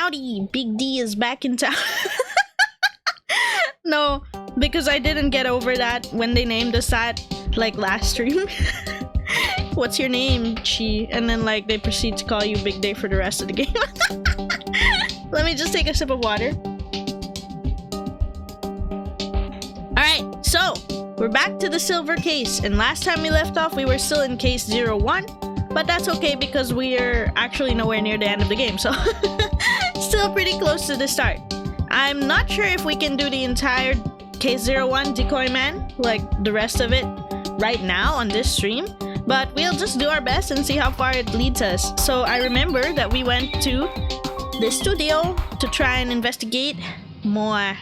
Howdy, Big D is back in town. No, because I didn't get over that when they named us that, like, last stream. What's your name, Chi? And then, like, they proceed to call you Big Day for the rest of the game. Let me just take a sip of water. Alright, so, we're back to the silver case. And last time we left off, we were still in case 01. But that's okay because we're actually nowhere near the end of the game. So, still pretty close to the start. I'm not sure if we can do the entire case 01 Decoyman, like the rest of it, right now on this stream. But we'll just do our best and see how far it leads us. So I remember that we went to the studio to try and investigate more.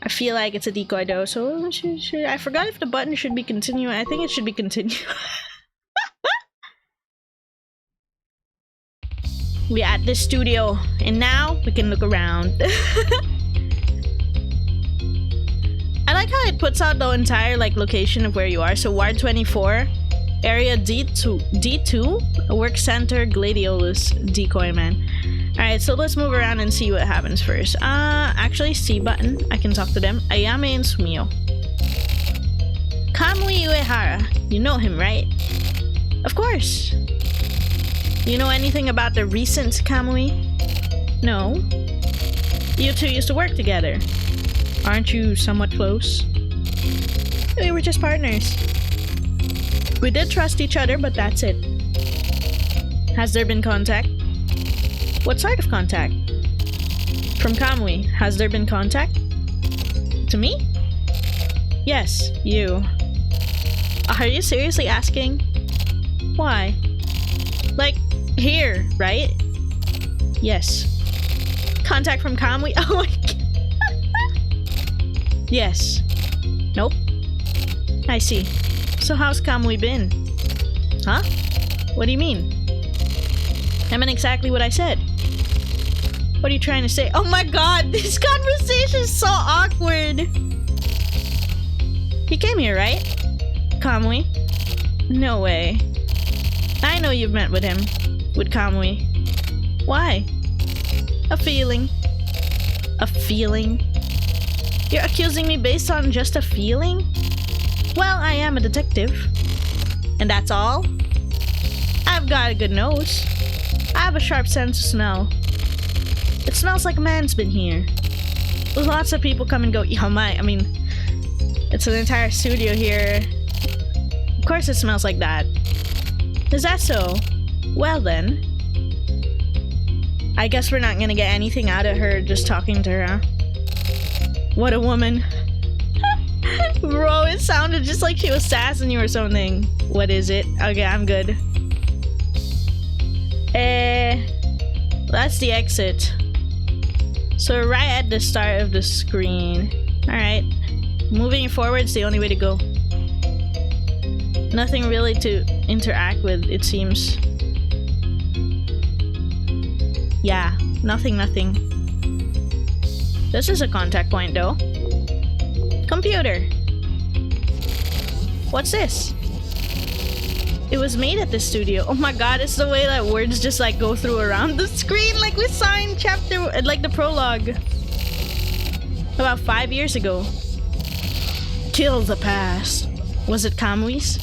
I feel like it's a decoy though, so I forgot if the button should be continue. I think it should be continue. We're at the studio, and now we can look around. I like how it puts out the entire like location of where you are. So Ward 24, Area D2, Work Center, Gladiolus, Decoyman. Alright, so let's move around and see what happens first. Actually, C button. I can talk to them. Ayame and Sumio. Kamui Uehara. You know him, right? Of course. You know anything about the recent Kamui? No. You two used to work together. Aren't you somewhat close? We were just partners. We did trust each other, but that's it. Has there been contact? What sort of contact? From Kamui, has there been contact? To me? Yes, you. Are you seriously asking? Why? Like, here, right? Yes. Contact from Kamui? Oh my god. Yes. Nope. I see. So how's Kamui been? Huh? What do you mean? I meant exactly what I said. What are you trying to say? Oh my god, this conversation is so awkward. He came here, right? Kamui? No way. I know you've met with him. With Kamui. Why? A feeling. A feeling? You're accusing me based on just a feeling? Well, I am a detective. And that's all? I've got a good nose. I have a sharp sense of smell. It smells like a man's been here. Lots of people come and go. Oh my, I mean, it's an entire studio here. Of course it smells like that. Is that so? Well then. I guess we're not gonna get anything out of her just talking to her, huh? What a woman. Bro, it sounded just like she was sassing you or something. What is it? Okay, I'm good. That's the exit. So right at the start of the screen. Alright. Moving forward is the only way to go. Nothing really to interact with, it seems. Yeah, nothing. This is a contact point though. Computer. What's this? It was made at the studio. Oh my god, it's the way that words just like go through around the screen like we saw in chapter, like the prologue. About 5 years ago. Kill the past. Was it Kamui's?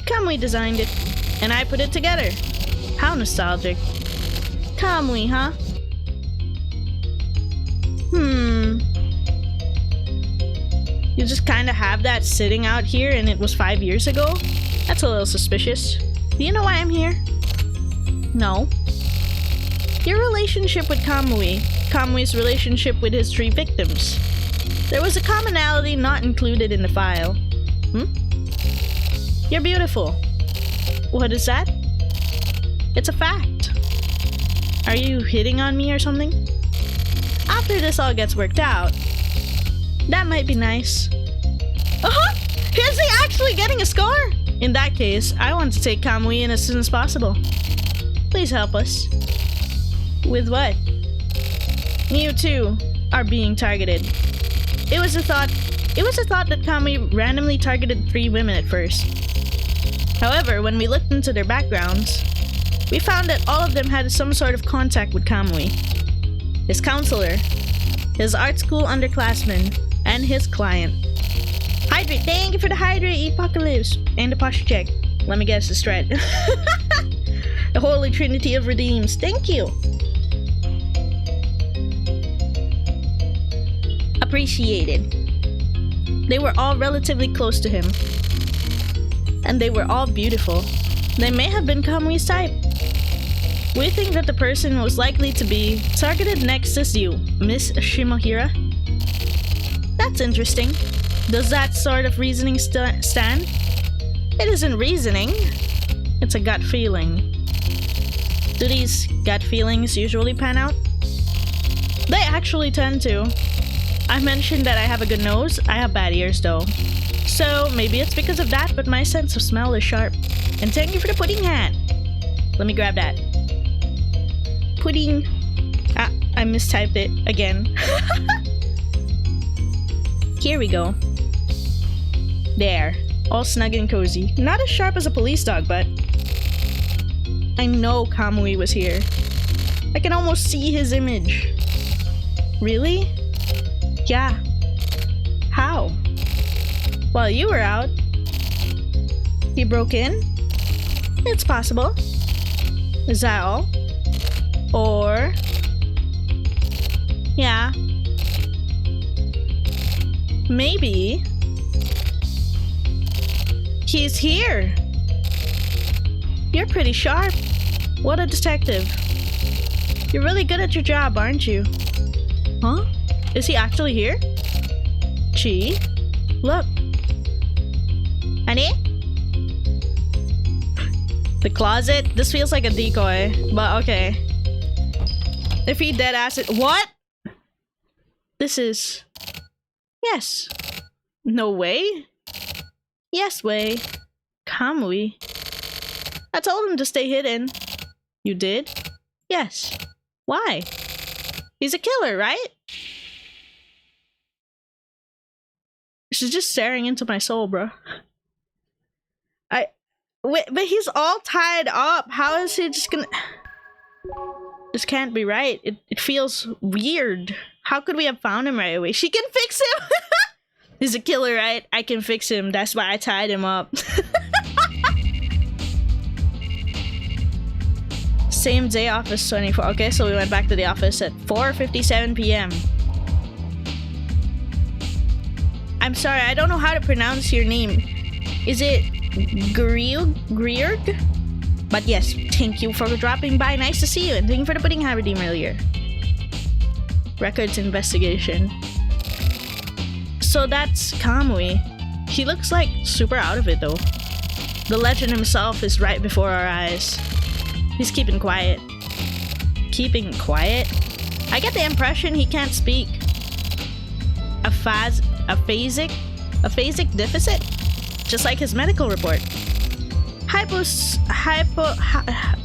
Kamui designed it, and I put it together. How nostalgic. Kamui, huh? You just kinda have that sitting out here and it was 5 years ago? That's a little suspicious. Do you know why I'm here? No. Your relationship with Kamui. Kamui's relationship with his 3 victims. There was a commonality not included in the file. You're beautiful. What is that? It's a fact. Are you hitting on me or something? After this all gets worked out, that might be nice. Is he actually getting a score? In that case, I want to take Kamui in as soon as possible. Please help us. With what? You too are being targeted. It was a thought that Kamui randomly targeted 3 women at first. However, when we looked into their backgrounds, we found that all of them had some sort of contact with Kamui. his counselor, his art school underclassman, and his client. Hydrate! Thank you for the hydrate, Apocalypse! And the posture check. Let me guess this right. The Holy Trinity of Redeems. Thank you! Appreciated. They were all relatively close to him. And they were all beautiful. They may have been Kamui's type. We think that the person most likely to be targeted next is you, Miss Shimohira. That's interesting. Does that sort of reasoning stand? It isn't reasoning. It's a gut feeling. Do these gut feelings usually pan out? They actually tend to. I mentioned that I have a good nose. I have bad ears though. So maybe it's because of that, but my sense of smell is sharp. And thank you for the pudding hat. Let me grab that. Pudding. Ah, I mistyped it again. Here we go. There. All snug and cozy. Not as sharp as a police dog, but I know Kamui was here. I can almost see his image. Really? Yeah. How? While you were out. He broke in? It's possible. Is that all? Or... yeah. Maybe... he's here! You're pretty sharp. What a detective. You're really good at your job, aren't you? Huh? Is he actually here? Chi? Look. Honey? The closet? This feels like a decoy, but okay. If he dead ass it— what? This is... yes. No way? Yes way. Kamui. I told him to stay hidden. You did? Yes. Why? He's a killer, right? She's just staring into my soul, bro. Wait, but he's all tied up. How is he just gonna... this can't be right. It feels weird. How could we have found him right away? She can fix him! He's a killer, right? I can fix him. That's why I tied him up. Same day, office 24. Okay, so we went back to the office at 4:57 p.m. I'm sorry, I don't know how to pronounce your name. Is it Griurg? But yes, thank you for dropping by. Nice to see you, and thank you for the pudding hat redeem earlier. Records investigation. So that's Kamui. He looks like super out of it though. The legend himself is right before our eyes. He's keeping quiet. Keeping quiet? I get the impression he can't speak. A phasic deficit? Just like his medical report.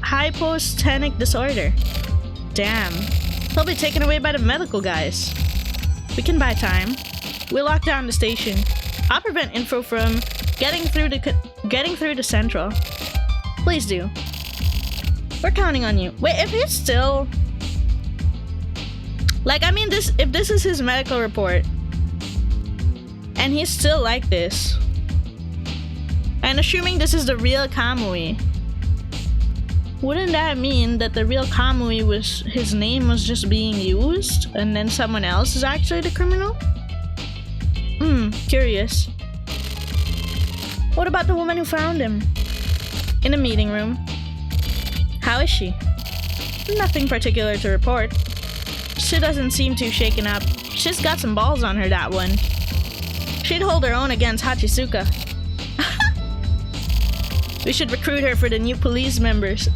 Hypostenic disorder. Damn. He'll be taken away by the medical guys. We can buy time. We'll lock down the station. I'll prevent info from getting through to Central. Please do. We're counting on you. Wait, if he's still... like, I mean, if this is his medical report, and he's still like this, and assuming this is the real Kamui, wouldn't that mean that the real Kamui his name was just being used, and then someone else is actually the criminal? Curious. What about the woman who found him? In a meeting room. How is she? Nothing particular to report. She doesn't seem too shaken up. She's got some balls on her, that one. She'd hold her own against Hachisuka. We should recruit her for the new police members.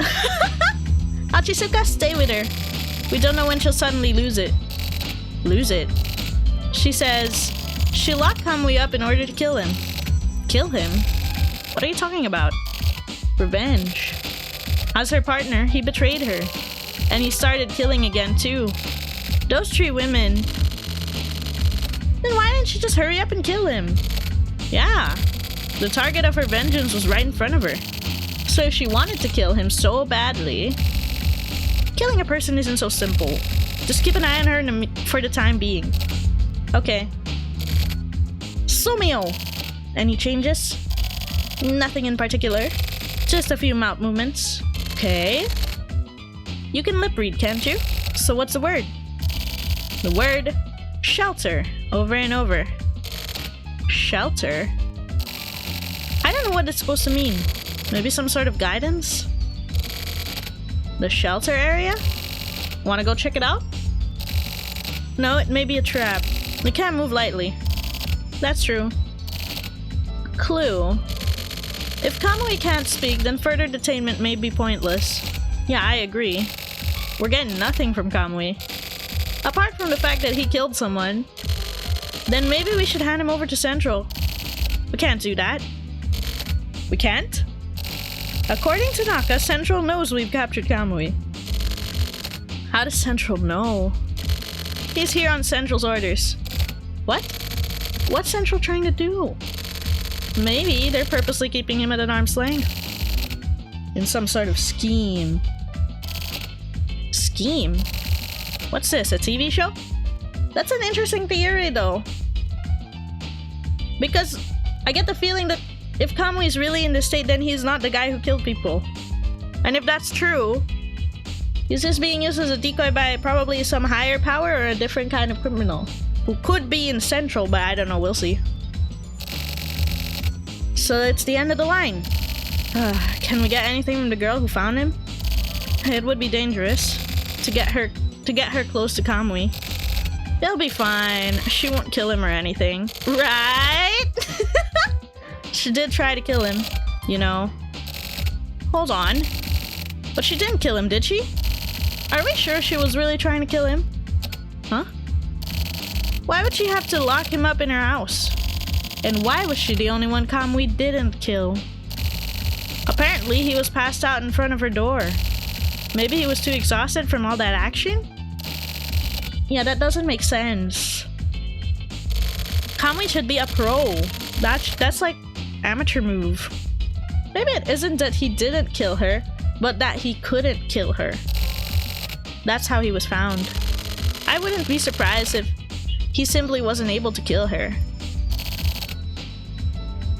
Hachisuka, stay with her. We don't know when she'll suddenly lose it. Lose it? She says she locked Kamui up in order to kill him. Kill him? What are you talking about? Revenge. As her partner, he betrayed her. And he started killing again too. Those 3 women. Then why didn't she just hurry up and kill him? Yeah. The target of her vengeance was right in front of her. So if she wanted to kill him so badly, Killing a person isn't so simple. Just keep an eye on her for the time being. Okay. Sumio! Any changes? Nothing in particular. Just a few mouth movements. Okay. You can lip read, can't you? So what's the word? The word shelter. Over and over. Shelter? I don't know what it's supposed to mean. Maybe some sort of guidance? The shelter area? Wanna go check it out? No, it may be a trap. You can't move lightly. That's true. Clue. If Kamui can't speak, then further detainment may be pointless. Yeah, I agree. We're getting nothing from Kamui. Apart from the fact that he killed someone, then maybe we should hand him over to Central. We can't do that. We can't? According to Naka, Central knows we've captured Kamui. How does Central know? He's here on Central's orders. What? What's Central trying to do? Maybe they're purposely keeping him at an arm's length. In some sort of scheme. Scheme? What's this, a TV show? That's an interesting theory though. Because I get the feeling that if Kamui is really in this state, then he's not the guy who killed people. And if that's true, he's just being used as a decoy by probably some higher power or a different kind of criminal. Who could be in Central, but I don't know, we'll see. So it's the end of the line. Can we get anything from the girl who found him? It would be dangerous to get her close to Kamui. They'll be fine. She won't kill him or anything. Right? She did try to kill him, you know. Hold on. But she didn't kill him, did she? Are we sure she was really trying to kill him? Huh? Why would she have to lock him up in her house? And why was she the only one Kamui didn't kill? Apparently, he was passed out in front of her door. Maybe he was too exhausted from all that action? Yeah, that doesn't make sense. Kamui should be a pro. That's like amateur move. Maybe it isn't that he didn't kill her, but that he couldn't kill her. That's how he was found. I wouldn't be surprised if he simply wasn't able to kill her.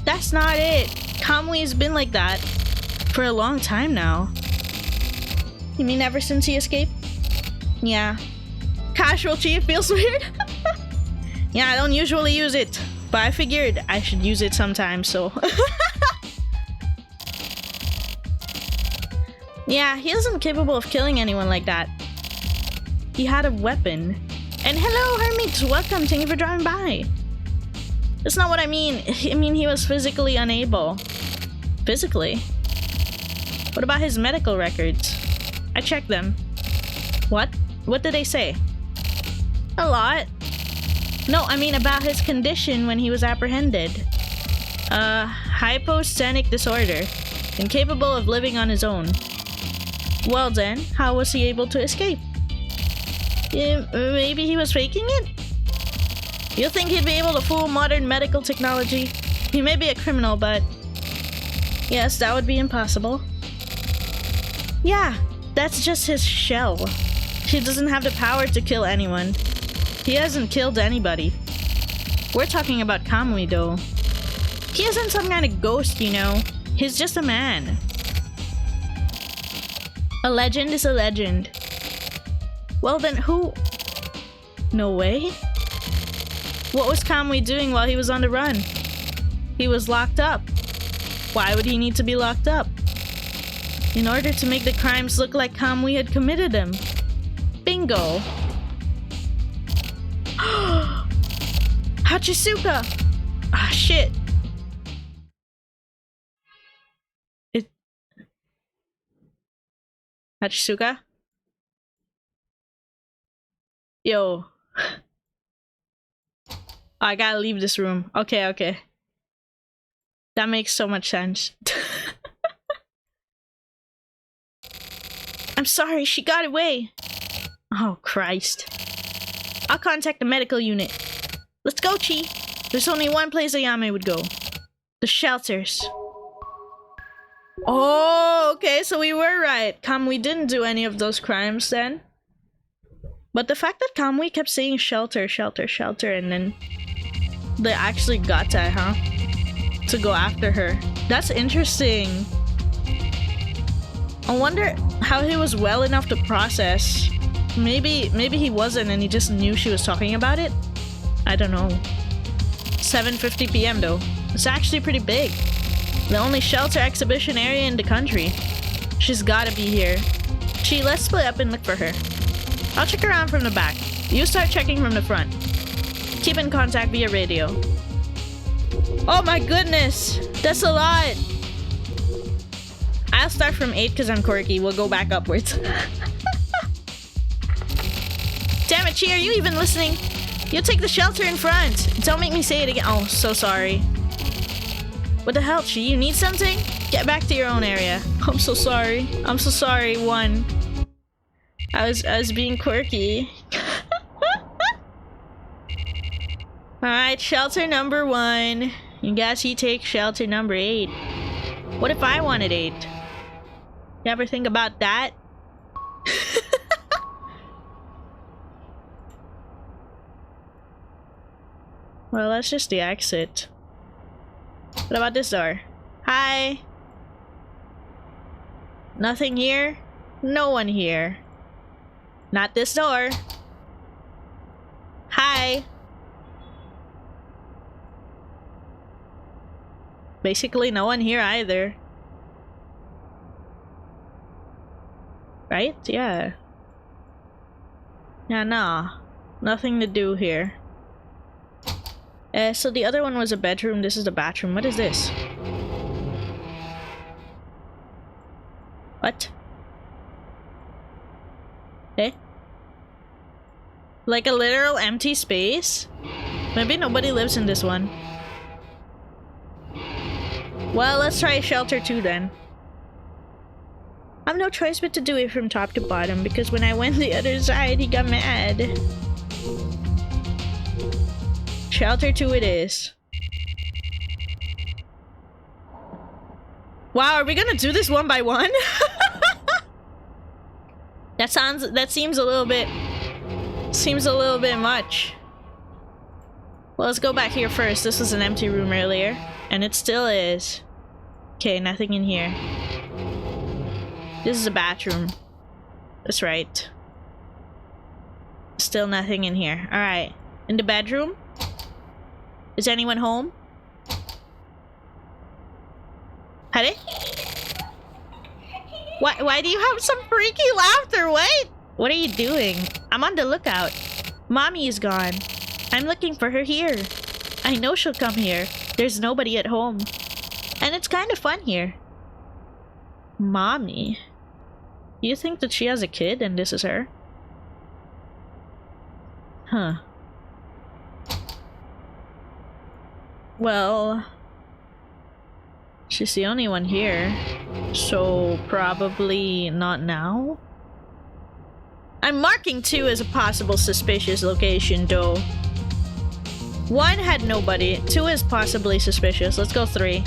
That's not it. Kamui's been like that for a long time now. You mean ever since he escaped? Yeah. Casual chief feels weird? Yeah, I don't usually use it, but I figured I should use it sometime, so... Yeah, he isn't capable of killing anyone like that. He had a weapon. And hello, Hermits! Welcome, thank you for driving by. That's not what I mean. I mean, he was physically unable. Physically? What about his medical records? I checked them. What? What did they say? A lot. No, I mean about his condition when he was apprehended. Hyposthenic disorder. Incapable of living on his own. Well then, how was he able to escape? Maybe he was faking it? You think he'd be able to fool modern medical technology? He may be a criminal, but... Yes, that would be impossible. Yeah, that's just his shell. He doesn't have the power to kill anyone. He hasn't killed anybody. We're talking about Kamui, though. He isn't some kind of ghost, you know. He's just a man. A legend is a legend. Well then, who... No way? What was Kamui doing while he was on the run? He was locked up. Why would he need to be locked up? In order to make the crimes look like Kamui had committed them. Bingo! Hachisuka! Ah, shit! Hachisuka? Yo. I gotta leave this room. Okay, okay. That makes so much sense. I'm sorry, she got away. Oh, Christ. I'll contact the medical unit. Let's go, Chi. There's only one place Ayame would go. The shelters. Oh, okay, so we were right. Kamui didn't do any of those crimes then. But the fact that Kamui kept saying shelter, shelter, shelter, and then they actually got that, huh? To go after her. That's interesting. I wonder how he was well enough to process. Maybe he wasn't and he just knew she was talking about it? I don't know. 7:50 p.m. though. It's actually pretty big. The only shelter exhibition area in the country. She's gotta be here. Let's split up and look for her. I'll check around from the back. You start checking from the front. Keep in contact via radio. Oh my goodness! That's a lot! I'll start from 8 because I'm quirky. We'll go back upwards. Damn it, Chi, are you even listening? You take the shelter in front. Don't make me say it again. Oh, so sorry. What the hell, Chi? You need something? Get back to your own area. I'm so sorry. I'm so sorry, 1. I was being quirky. Alright, shelter number 1. You guess he takes shelter number 8. What if I wanted 8? You ever think about that? Well, that's just the exit. What about this door? Hi! Nothing here? No one here. Not this door. Hi! Basically no one here either. Right? Yeah. Yeah, nah. Nothing to do here. So the other one was a bedroom. This is the bathroom. What is this? What? Eh? Like a literal empty space? Maybe nobody lives in this one. Well, let's try shelter 2 then. I've no choice but to do it from top to bottom because when I went the other side, he got mad. Shelter 2 it is. Wow, are we gonna do this one by one? That seems a little bit much. Well, let's go back here first. This was an empty room earlier, and it still is. Okay, nothing in here. This is a bathroom. That's right. Still nothing in here. Alright. In the bedroom? Is anyone home? Howdy? Why do you have some freaky laughter? Wait! What are you doing? I'm on the lookout. Mommy is gone. I'm looking for her here. I know she'll come here. There's nobody at home. And it's kind of fun here. Mommy? You think that she has a kid and this is her? Huh. Well, she's the only one here, so probably not now? I'm marking 2 as a possible suspicious location, though. 1 had nobody, 2 is possibly suspicious. Let's go 3.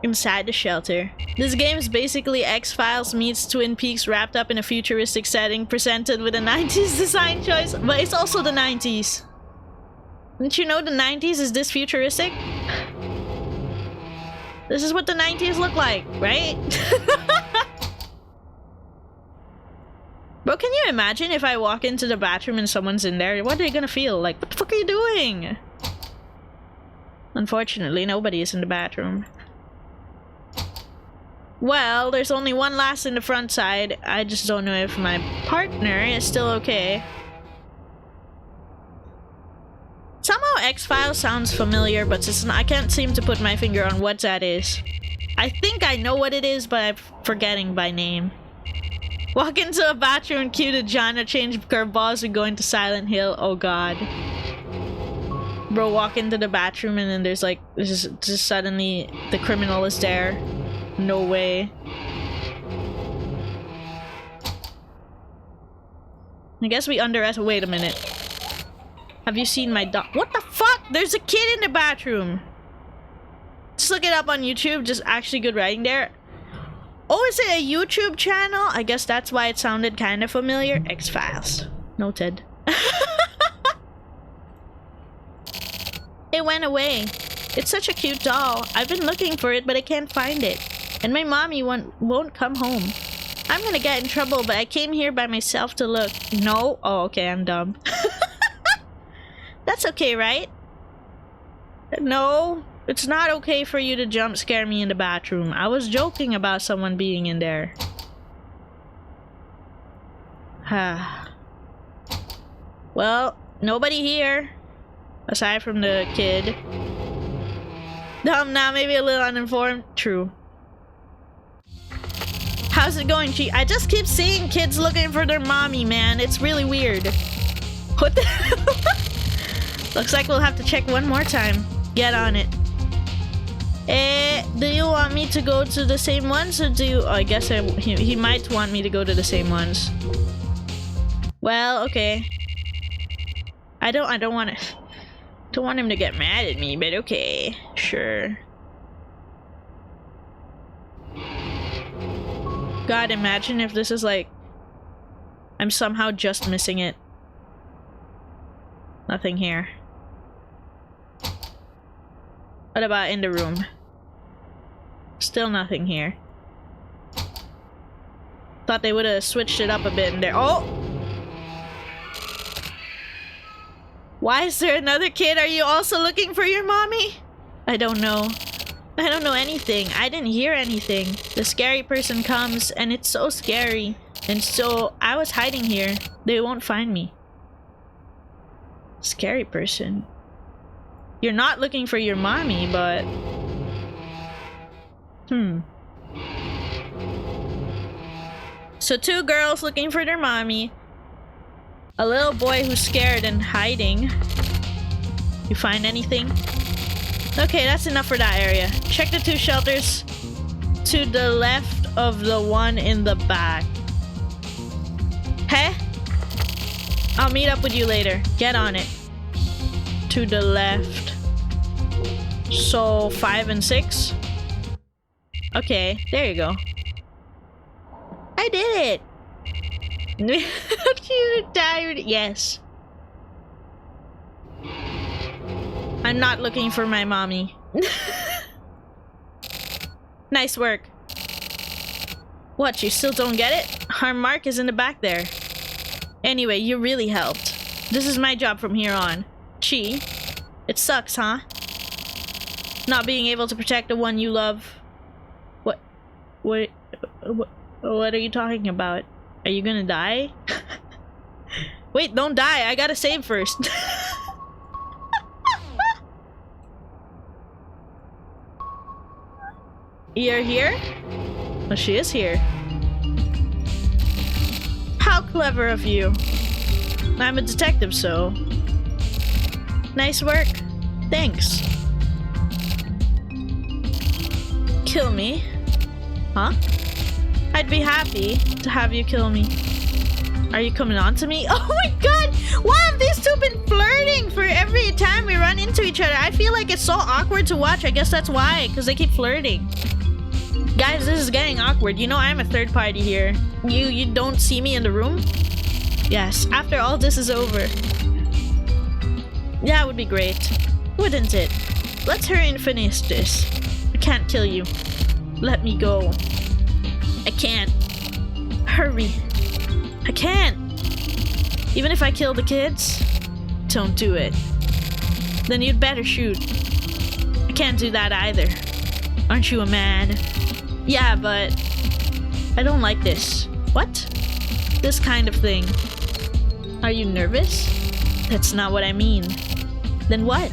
Inside the shelter. This game is basically X-Files meets Twin Peaks wrapped up in a futuristic setting presented with a 90s design choice, but it's also the 90s. Didn't you know the 90s is this futuristic? This is what the 90s look like, right? Bro, can you imagine if I walk into the bathroom and someone's in there? What are they gonna feel? Like, what the fuck are you doing? Unfortunately, nobody is in the bathroom. Well, there's only one last in the front side. I just don't know if my partner is still okay. Somehow X-Files sounds familiar, but I can't seem to put my finger on what that is. I think I know what it is, but I'm forgetting by name. Walk into a bathroom and cue the genre change curveballs and go into Silent Hill. Oh god. Bro, walk into the bathroom and then there's like, just suddenly the criminal is there. No way. I guess we underestimate. Wait a minute. Have you seen my dog? What the fuck? There's a kid in the bathroom. just look it up on YouTube. Just actually good writing there. Oh, is it a YouTube channel? I guess that's why it sounded kind of familiar. X-Files. Noted. It went away. It's such a cute doll. I've been looking for it, but I can't find it. And my mommy won't come home. I'm gonna get in trouble, but I came here by myself to look. No? Oh, okay, I'm dumb. That's okay, right? No, it's not okay for you to jump scare me in the bathroom. I was joking about someone being in there. Well, nobody here. Aside from the kid. Dumb now, maybe a little uninformed. True. How's it going, Chi? I just keep seeing kids looking for their mommy, man. It's really weird. What the Looks like we'll have to check one more time. Get on it. Do you want me to go to the same ones, or do you... Oh, I guess he might want me to go to the same ones. Well, okay. I don't want to... Don't want him to get mad at me, but okay. Sure. God, imagine if this is like... I'm somehow just missing it. Nothing here. What about in the room? Still nothing here. Thought they would have switched it up a bit in there. Oh! Why is there another kid? Are you also looking for your mommy? I don't know. I don't know anything. I didn't hear anything. The scary person comes and it's so scary. And so I was hiding here. They won't find me. Scary person. You're not looking for your mommy, but... So 2 girls looking for their mommy. A little boy who's scared and hiding. You find anything? Okay, that's enough for that area. Check the 2 shelters to the left of the one in the back. Hey? I'll meet up with you later. Get on it. To the left. So 5 and 6? Okay, there you go. I did it! You died. Yes. I'm not looking for my mommy. Nice work. What, you still don't get it? Our mark is in the back there. Anyway, you really helped. This is my job from here on. Chi, it sucks, huh? Not being able to protect the one you love. What are you talking about? Are you gonna die? Wait, don't die. I gotta save first. You're here? Oh, she is here. How clever of you. I'm a detective, so... Nice work. Thanks. Kill me? Huh? I'd be happy to have you kill me. Are you coming on to me? Oh my god! Why have these 2 been flirting for every time we run into each other? I feel like it's so awkward to watch. I guess that's why, because they keep flirting. Guys, this is getting awkward. You know I'm a third party here. You don't see me in the room? Yes, after all this is over. Yeah, it would be great. Wouldn't it? Let's hurry and finish this. I can't kill you. Let me go. I can't. Hurry. I can't. Even if I kill the kids, don't do it. Then you'd better shoot. I can't do that either. Aren't you a man? Yeah, but I don't like this. What? This kind of thing. Are you nervous? That's not what I mean. Then what?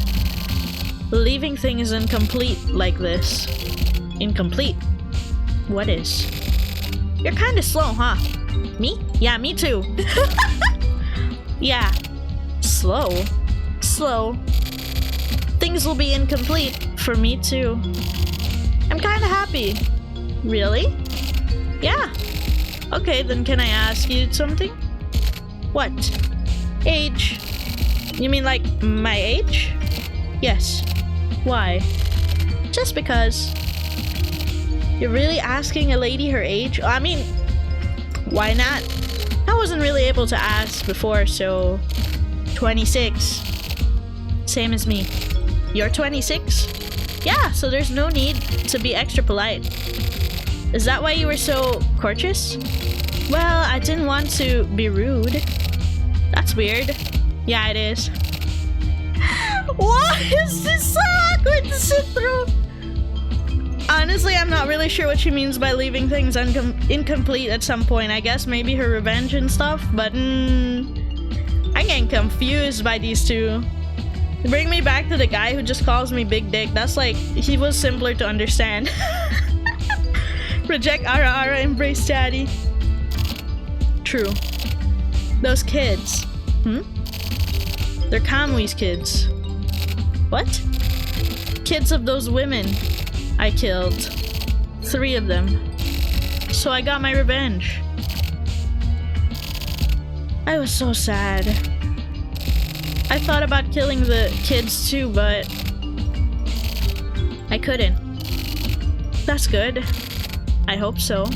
Leaving things incomplete like this. Incomplete? What is? You're kind of slow, huh? Me? Yeah, me too. Yeah. Slow? Slow. Things will be incomplete for me too. I'm kind of happy. Really? Yeah. Okay, then can I ask you something? What? Age. You mean like my age? Yes. Why? Just because. You're really asking a lady her age? I mean, why not? I wasn't really able to ask before, so 26. Same as me. You're 26? Yeah, so there's no need to be extra polite. Is that why you were so courteous? Well, I didn't want to be rude. That's weird. Yeah, it is. Why is this so awkward to sit through? Honestly, I'm not really sure what she means by leaving things incomplete at some point. I guess maybe her revenge and stuff, but I'm getting confused by these two. Bring me back to the guy who just calls me Big Dick. That's like, he was simpler to understand. Reject Ara Ara, embrace Daddy. True. Those kids. They're Kamui's kids. What? Kids of those women I killed. 3 of them. So I got my revenge. I was so sad. I thought about killing the kids too, but I couldn't. That's good. I hope so.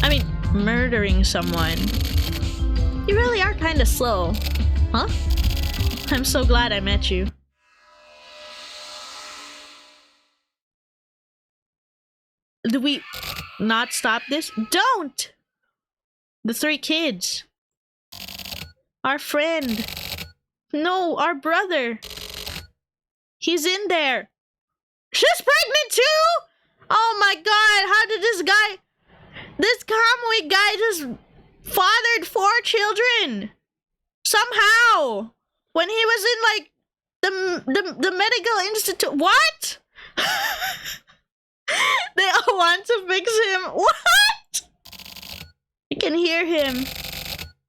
I mean, murdering someone. You really are kinda slow. Huh? I'm so glad I met you. Do we not stop this? Don't! The 3 kids. Our friend. No, our brother. He's in there. She's pregnant too? Oh my god, how did this Kamui guy just fathered 4 children? Somehow. When he was in like the medical institute. What? They all want to fix him. What? You can hear him.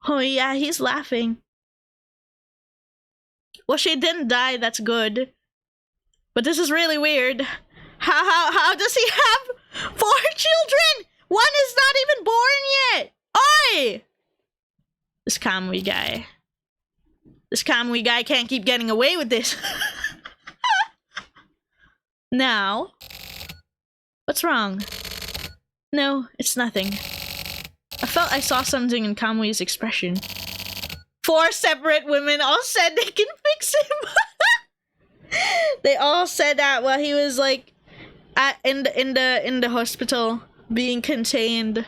Oh yeah, he's laughing. Well, she didn't die, that's good. But this is really weird. How does he have 4 children? One is not even born yet. Oi! This Kamui guy. This Kamui guy can't keep getting away with this. Now, what's wrong? No, it's nothing. I felt I saw something in Kamui's expression. 4 separate women all said they can fix him. They all said that while he was like in the hospital being contained.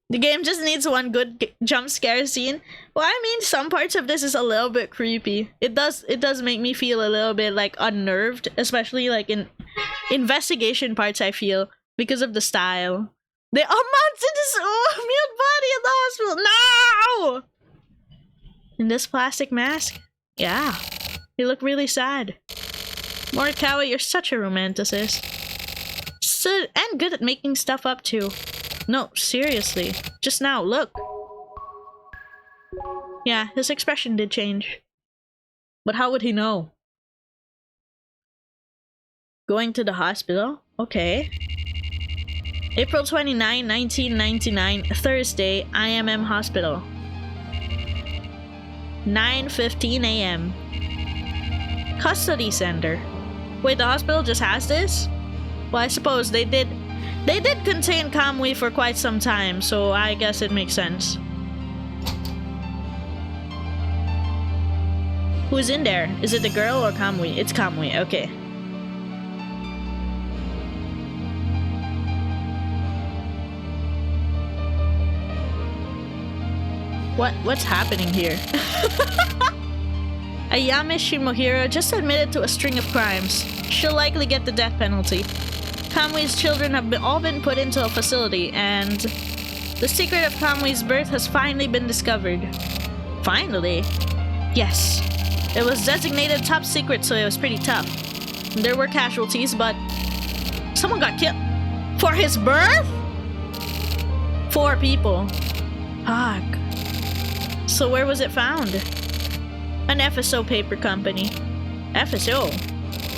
The game just needs one good jump scare scene. Well, I mean, some parts of this is a little bit creepy. It does make me feel a little bit like unnerved, especially like in investigation parts, I feel, because of the style. They all mounted his mute body in the hospital. No! In this plastic mask? Yeah. He looked really sad. Morikawa, you're such a romanticist. So, and good at making stuff up too. No, seriously. Just now, look. Yeah, his expression did change. But how would he know? Going to the hospital? Okay. April 29, 1999, Thursday, IMM Hospital. 9:15 a.m. Custody center. Wait, the hospital just has this? Well, I suppose they did contain Kamui for quite some time, so I guess it makes sense. Who's in there? Is it the girl or Kamui? It's Kamui, okay. What's happening here? Ayame Shimohiro just admitted to a string of crimes. She'll likely get the death penalty. Kamui's children have all been put into a facility, and the secret of Kamui's birth has finally been discovered. Finally? Yes. It was designated top secret, so it was pretty tough. There were casualties, but someone got killed. For his birth? 4 people. Fuck. So where was it found? An FSO paper company. FSO?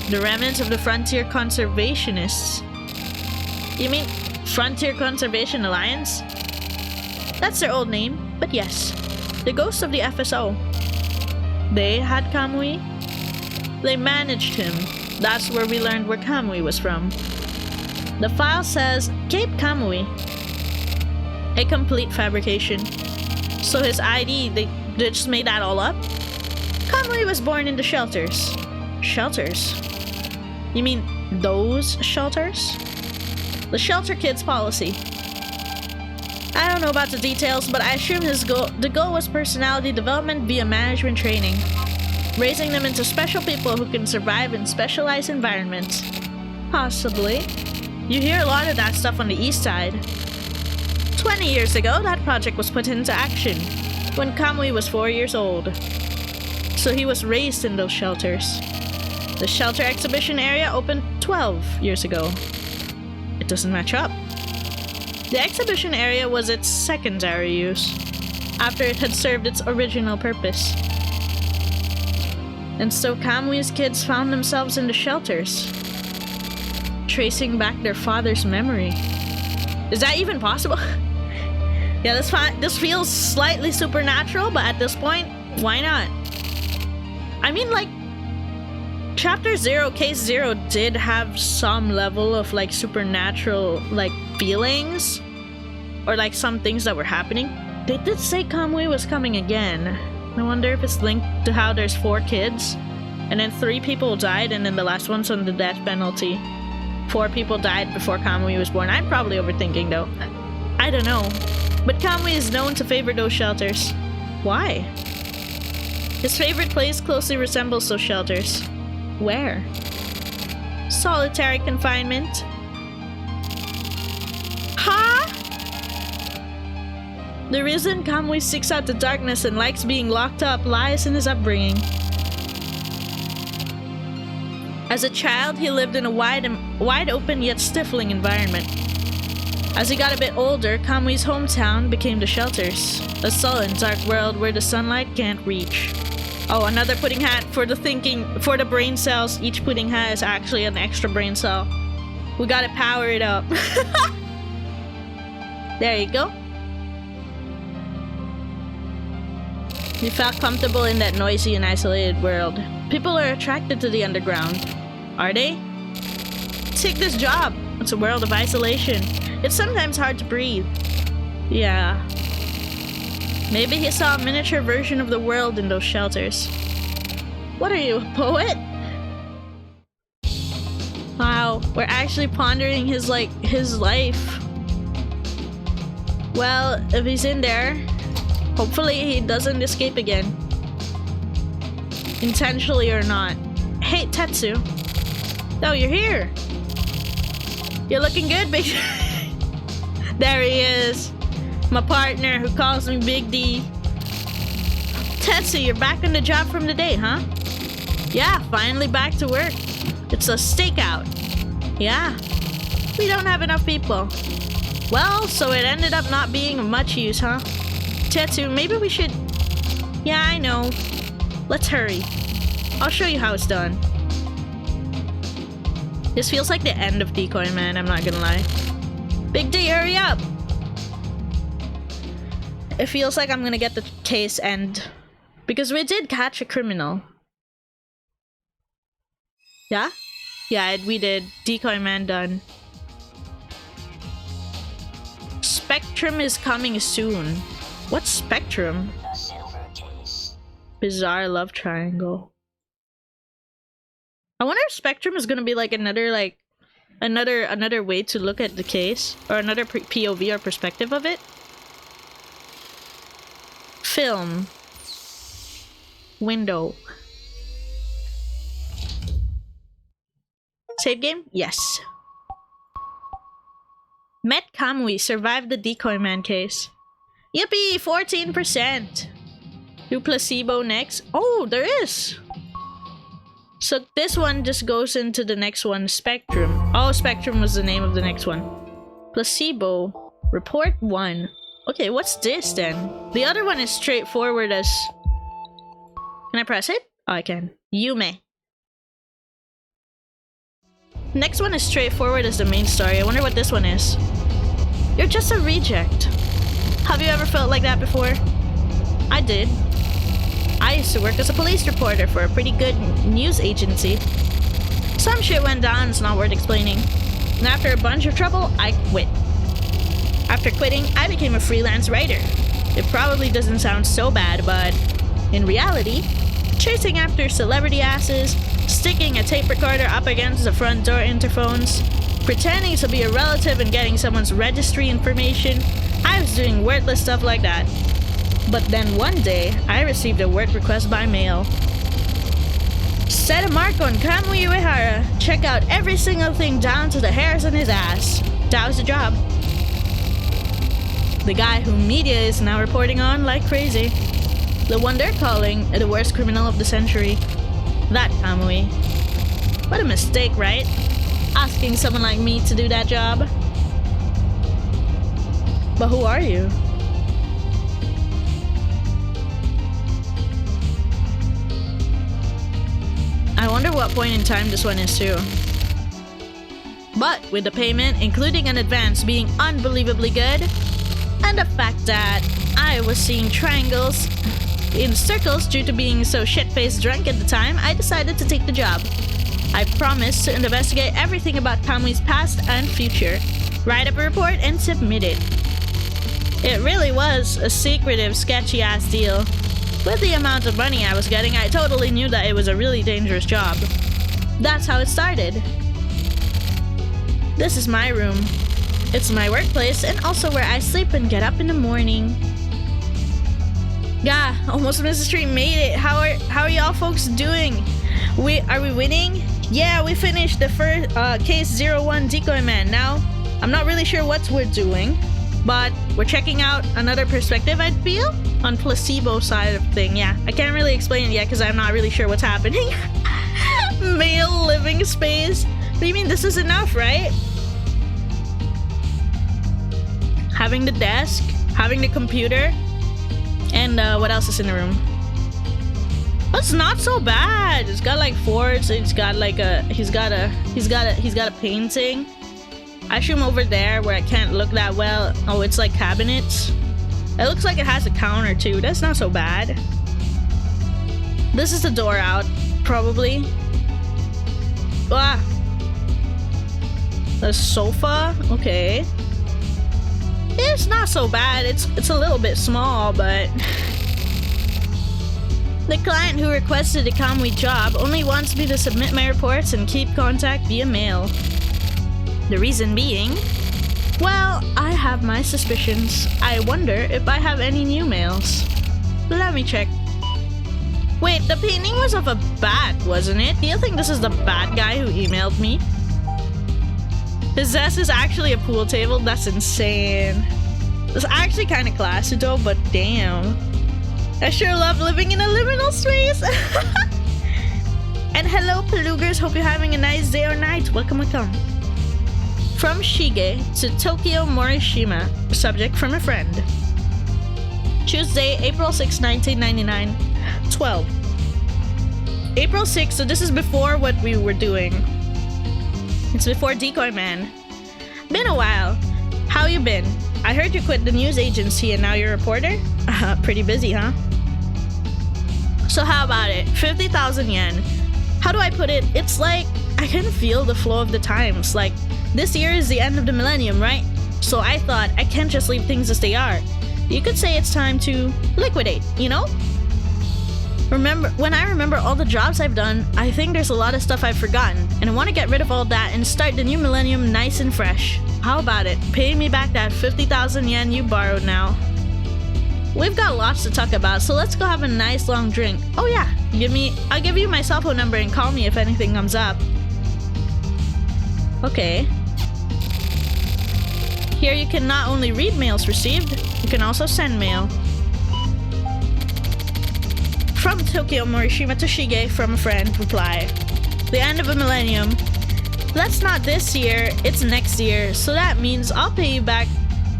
The remnants of the Frontier Conservationists. You mean Frontier Conservation Alliance? That's their old name, but yes. The ghosts of the FSO. They had Kamui? They managed him. That's where we learned where Kamui was from. The file says Cape Kamui. A complete fabrication. So his ID, they just made that all up? Kamui was born in the shelters. Shelters? You mean those shelters? The shelter kids policy. I don't know about the details, but I assume the goal was personality development via management training. Raising them into special people who can survive in specialized environments. Possibly. You hear a lot of that stuff on the east side. 20 years ago, that project was put into action, when Kamui was 4 years old. So he was raised in those shelters. The shelter exhibition area opened 12 years ago. It doesn't match up. The exhibition area was its secondary use, after it had served its original purpose. And so Kamui's kids found themselves in the shelters, tracing back their father's memory. Is that even possible? Yeah, this feels slightly supernatural, but at this point, why not? I mean, like, Chapter 0, Case 0 did have some level of, like, supernatural, like, feelings. Or, like, some things that were happening. They did say Kamui was coming again. I wonder if it's linked to how there's 4 kids. And then 3 people died, and then the last one's on the death penalty. 4 people died before Kamui was born. I'm probably overthinking, though. I don't know. But Kamui is known to favor those shelters. Why? His favorite place closely resembles those shelters. Where? Solitary confinement. Huh? The reason Kamui seeks out the darkness and likes being locked up lies in his upbringing. As a child, he lived in a wide open yet stifling environment. As he got a bit older, Kamui's hometown became the shelters, a sullen, dark world where the sunlight can't reach. Oh, another pudding hat for the brain cells. Each pudding hat is actually an extra brain cell. We gotta power it up. There you go. You felt comfortable in that noisy and isolated world. People are attracted to the underground. Are they? Take this job. It's a world of isolation. It's sometimes hard to breathe. Yeah. Maybe he saw a miniature version of the world in those shelters. What are you, a poet? Wow, we're actually pondering his life. Well, if he's in there, hopefully he doesn't escape again. Intentionally or not. Hey, Tetsu. Oh, you're here. You're looking good, big. There he is. My partner who calls me Big D. Tetsu, you're back on the job from the day, huh? Yeah, finally back to work. It's a stakeout. Yeah. We don't have enough people. Well, so it ended up not being of much use, huh? Tetsu, maybe we should... Yeah, I know. Let's hurry. I'll show you how it's done. This feels like the end of Decoyman, I'm not gonna lie. Big D, hurry up! It feels like I'm gonna get the case end. Because we did catch a criminal. Yeah? Yeah, we did. Decoyman done. Spectrum is coming soon. What's Spectrum? A silver case. Bizarre love triangle. I wonder if Spectrum is gonna be like another way to look at the case, or another POV or perspective of it. Film. Window. Save game? Yes. Met Kamui survived the Decoyman case. Yippee! 14%! Do placebo next? Oh, there is! So this one just goes into the next one, Spectrum. Oh, Spectrum was the name of the next one. Placebo. Report 1. Okay, what's this then? The other one is straightforward as... Can I press it? Oh, I can. Yume. Next one is straightforward as the main story. I wonder what this one is. You're just a reject. Have you ever felt like that before? I did. I used to work as a police reporter for a pretty good news agency. Some shit went down, it's not worth explaining. And after a bunch of trouble, I quit. After quitting, I became a freelance writer. It probably doesn't sound so bad, but in reality, chasing after celebrity asses, sticking a tape recorder up against the front door interphones, pretending to be a relative and getting someone's registry information, I was doing worthless stuff like that. But then one day, I received a work request by mail. Set a mark on Kamui Uehara. Check out every single thing down to the hairs on his ass. That was the job. The guy who media is now reporting on like crazy. The one they're calling the worst criminal of the century. That Kamui. What a mistake, right? Asking someone like me to do that job. But who are you? I wonder what point in time this one is too. But with the payment, including an advance, being unbelievably good, and the fact that I was seeing triangles in circles due to being so shit-faced drunk at the time, I decided to take the job. I promised to investigate everything about Kamui's past and future, write up a report, and submit it. It really was a secretive, sketchy-ass deal. With the amount of money I was getting, I totally knew that it was a really dangerous job. That's how it started. This is my room. It's my workplace and also where I sleep and get up in the morning. Yeah, almost missed the stream, made it. How are y'all folks doing? Are we winning? Yeah, we finished the first case 01 Decoyman. Now, I'm not really sure what we're doing, but we're checking out another perspective, I feel, on placebo side of thing. Yeah, I can't really explain it yet because I'm not really sure what's happening. Male living space. What do you mean this is enough, right? Having the desk, having the computer, and what else is in the room? That's not so bad. It's got like forts. It's got like he's got a painting. I assume over there where I can't look that well. Oh, it's like cabinets. It looks like it has a counter too. That's not so bad. This is the door out, probably. Ah. The sofa. Okay. It's not so bad. It's a little bit small, but the client who requested the Kamui job only wants me to submit my reports and keep contact via mail. The reason being, well, I have my suspicions. I wonder if I have any new mails. Let me check. Wait, the painting was of a bat, wasn't it? Do you think this is the bat guy who emailed me? His desk is actually a pool table? That's insane. It's actually kind of classy though, but damn. I sure love living in a liminal space. And hello, Palugers. Hope you're having a nice day or night. Welcome, welcome. From Shige to Tokyo Morishima. Subject from a friend. Tuesday, April 6, 1999. 12. April 6, so this is before what we were doing. It's before Decoyman. Been a while. How you been? I heard you quit the news agency and now you're a reporter? Pretty busy, huh? So how about it? 50,000 yen. How do I put it? It's like I can feel the flow of the times. Like, this year is the end of the millennium, right? So I thought I can't just leave things as they are. You could say it's time to liquidate, you know? When I remember all the jobs I've done, I think there's a lot of stuff I've forgotten, and I want to get rid of all that and start the new millennium nice and fresh. How about it? Pay me back that 50,000 yen you borrowed now. We've got lots to talk about, so let's go have a nice long drink. Oh yeah, I'll give you my cell phone number and call me if anything comes up. Okay. Here you can not only read mails received, you can also send mail. From Tokyo Morishima to Shige from a friend, reply. The end of a millennium. That's not this year, it's next year. So that means I'll pay you back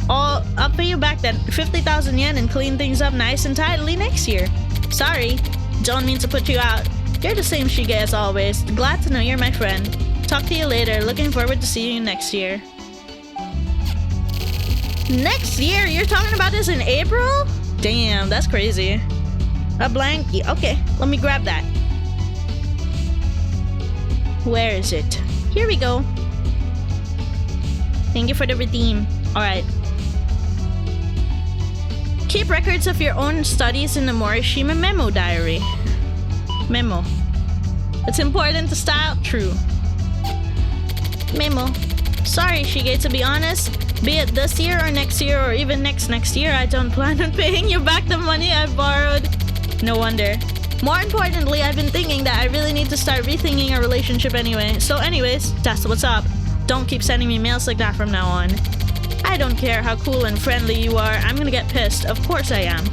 that 50,000 yen and clean things up nice and tidily next year. Sorry, don't mean to put you out. You're the same Shige as always. Glad to know you're my friend. Talk to you later. Looking forward to seeing you next year. Next year? You're talking about this in April? Damn, that's crazy. A blankie. Okay, let me grab that. Where is it? Here we go. Thank you for the redeem. Alright. Keep records of your own studies in the Morishima memo diary. Memo. It's important to style true. Memo. Sorry, Shige, to be honest, be it this year or next year or even next year, I don't plan on paying you back the money I borrowed. No wonder. More importantly, I've been thinking that I really need to start rethinking our relationship anyway. So anyways, that's what's up. Don't keep sending me mails like that from now on. I don't care how cool and friendly you are, I'm gonna get pissed. Of course I am.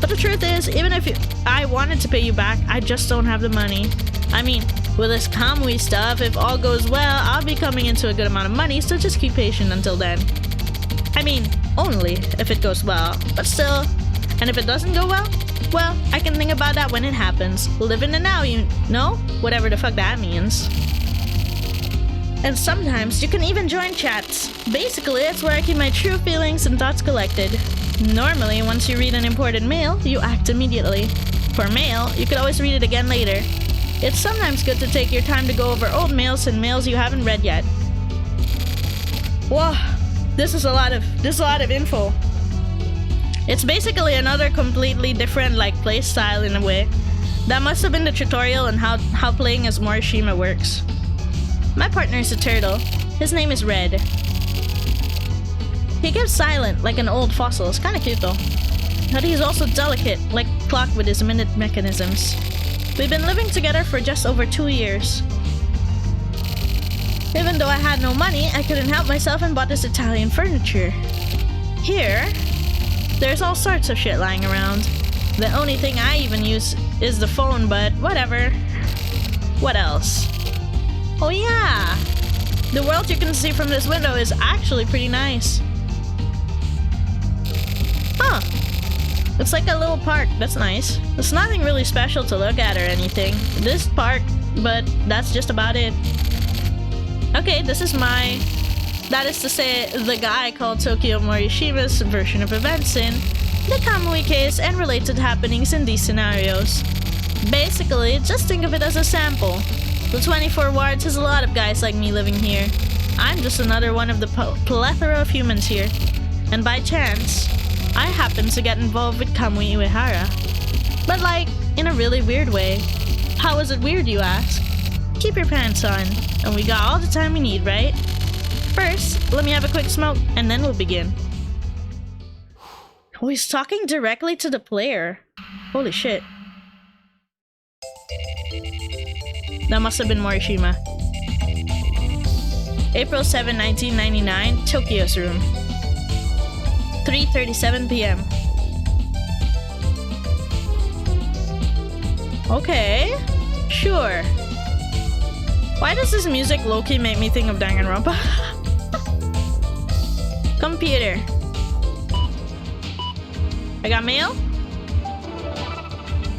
But the truth is, even if I wanted to pay you back, I just don't have the money. I mean, with this Kamui stuff, if all goes well, I'll be coming into a good amount of money, so just keep patient until then. I mean, only if it goes well, but still. And if it doesn't go well, I can think about that when it happens. Live in the now, you know? Whatever the fuck that means. And sometimes you can even join chats. Basically, it's where I keep my true feelings and thoughts collected. Normally, once you read an important mail, you act immediately. For mail, you could always read it again later. It's sometimes good to take your time to go over old mails and mails you haven't read yet. Whoa, this is a lot of info. It's basically another completely different play style in a way. That must have been the tutorial on how playing as Morishima works. My partner is a turtle. His name is Red. He keeps silent like an old fossil. It's kinda cute though. But he's also delicate, like a clock with his minute mechanisms. We've been living together for just over 2 years. Even though I had no money, I couldn't help myself and bought this Italian furniture. Here, there's all sorts of shit lying around. The only thing I even use is the phone, but whatever. What else? Oh yeah! The world you can see from this window is actually pretty nice. Huh. It's like a little park. That's nice. There's nothing really special to look at or anything. This park, but that's just about it. Okay, this is that is to say, the guy called Tokyo Morishima's version of events in the Kamui case and related happenings in these scenarios. Basically, just think of it as a sample. The 24 wards has a lot of guys like me living here. I'm just another one of the plethora of humans here. And by chance, I happen to get involved with Kamui Uehara. But in a really weird way. How is it weird, you ask? Keep your pants on, and we got all the time we need, right? First, let me have a quick smoke, and then we'll begin. Oh, he's talking directly to the player. Holy shit. That must have been Morishima. April 7, 1999, Tokyo's room. 3:37 p.m. Okay, sure. Why does this music low-key make me think of Danganronpa? Computer. I got mail?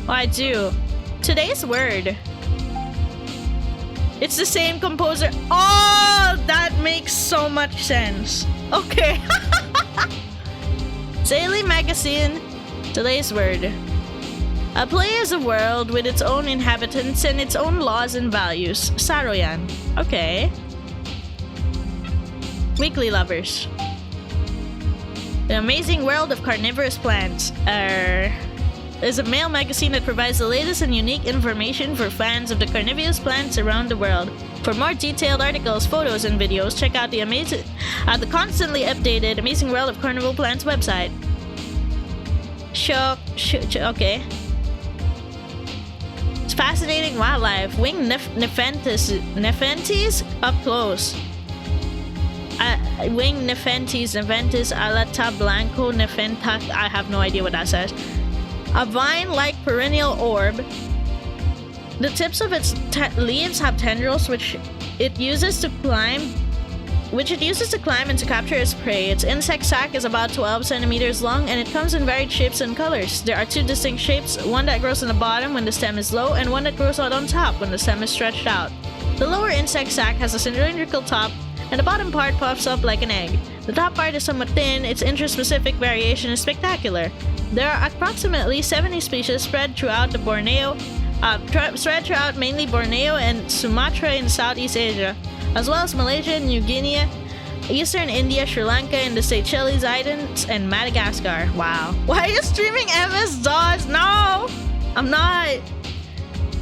Oh, I do. Today's word. It's the same composer. Oh, that makes so much sense. Okay. Daily magazine. Today's word. A play is a world with its own inhabitants and its own laws and values. Saroyan. Okay. Weekly Lovers. The Amazing World of Carnivorous Plants. Is a male magazine that provides the latest and unique information for fans of the carnivorous plants around the world. For more detailed articles, photos, and videos, check out the constantly updated Amazing World of Carnival Plants website. Okay. It's fascinating wildlife. Winged Nepenthes up close. Winged Nepenthes alata blanco nepentha. I have no idea what that says. A vine-like perennial orb. The tips of its leaves have tendrils which it uses to climb and to capture its prey. Its insect sac is about 12 centimeters long and it comes in varied shapes and colors. There are two distinct shapes, one that grows on the bottom when the stem is low and one that grows out on top when the stem is stretched out. The lower insect sac has a cylindrical top and the bottom part puffs up like an egg. The top part is somewhat thin, its interspecific variation is spectacular. There are approximately 70 species spread throughout the Borneo, spread throughout mainly Borneo and Sumatra in Southeast Asia, as well as Malaysia, New Guinea, Eastern India, Sri Lanka, and the Seychelles Islands, and Madagascar. Wow. Why are you streaming MS-DOS? No! I'm not.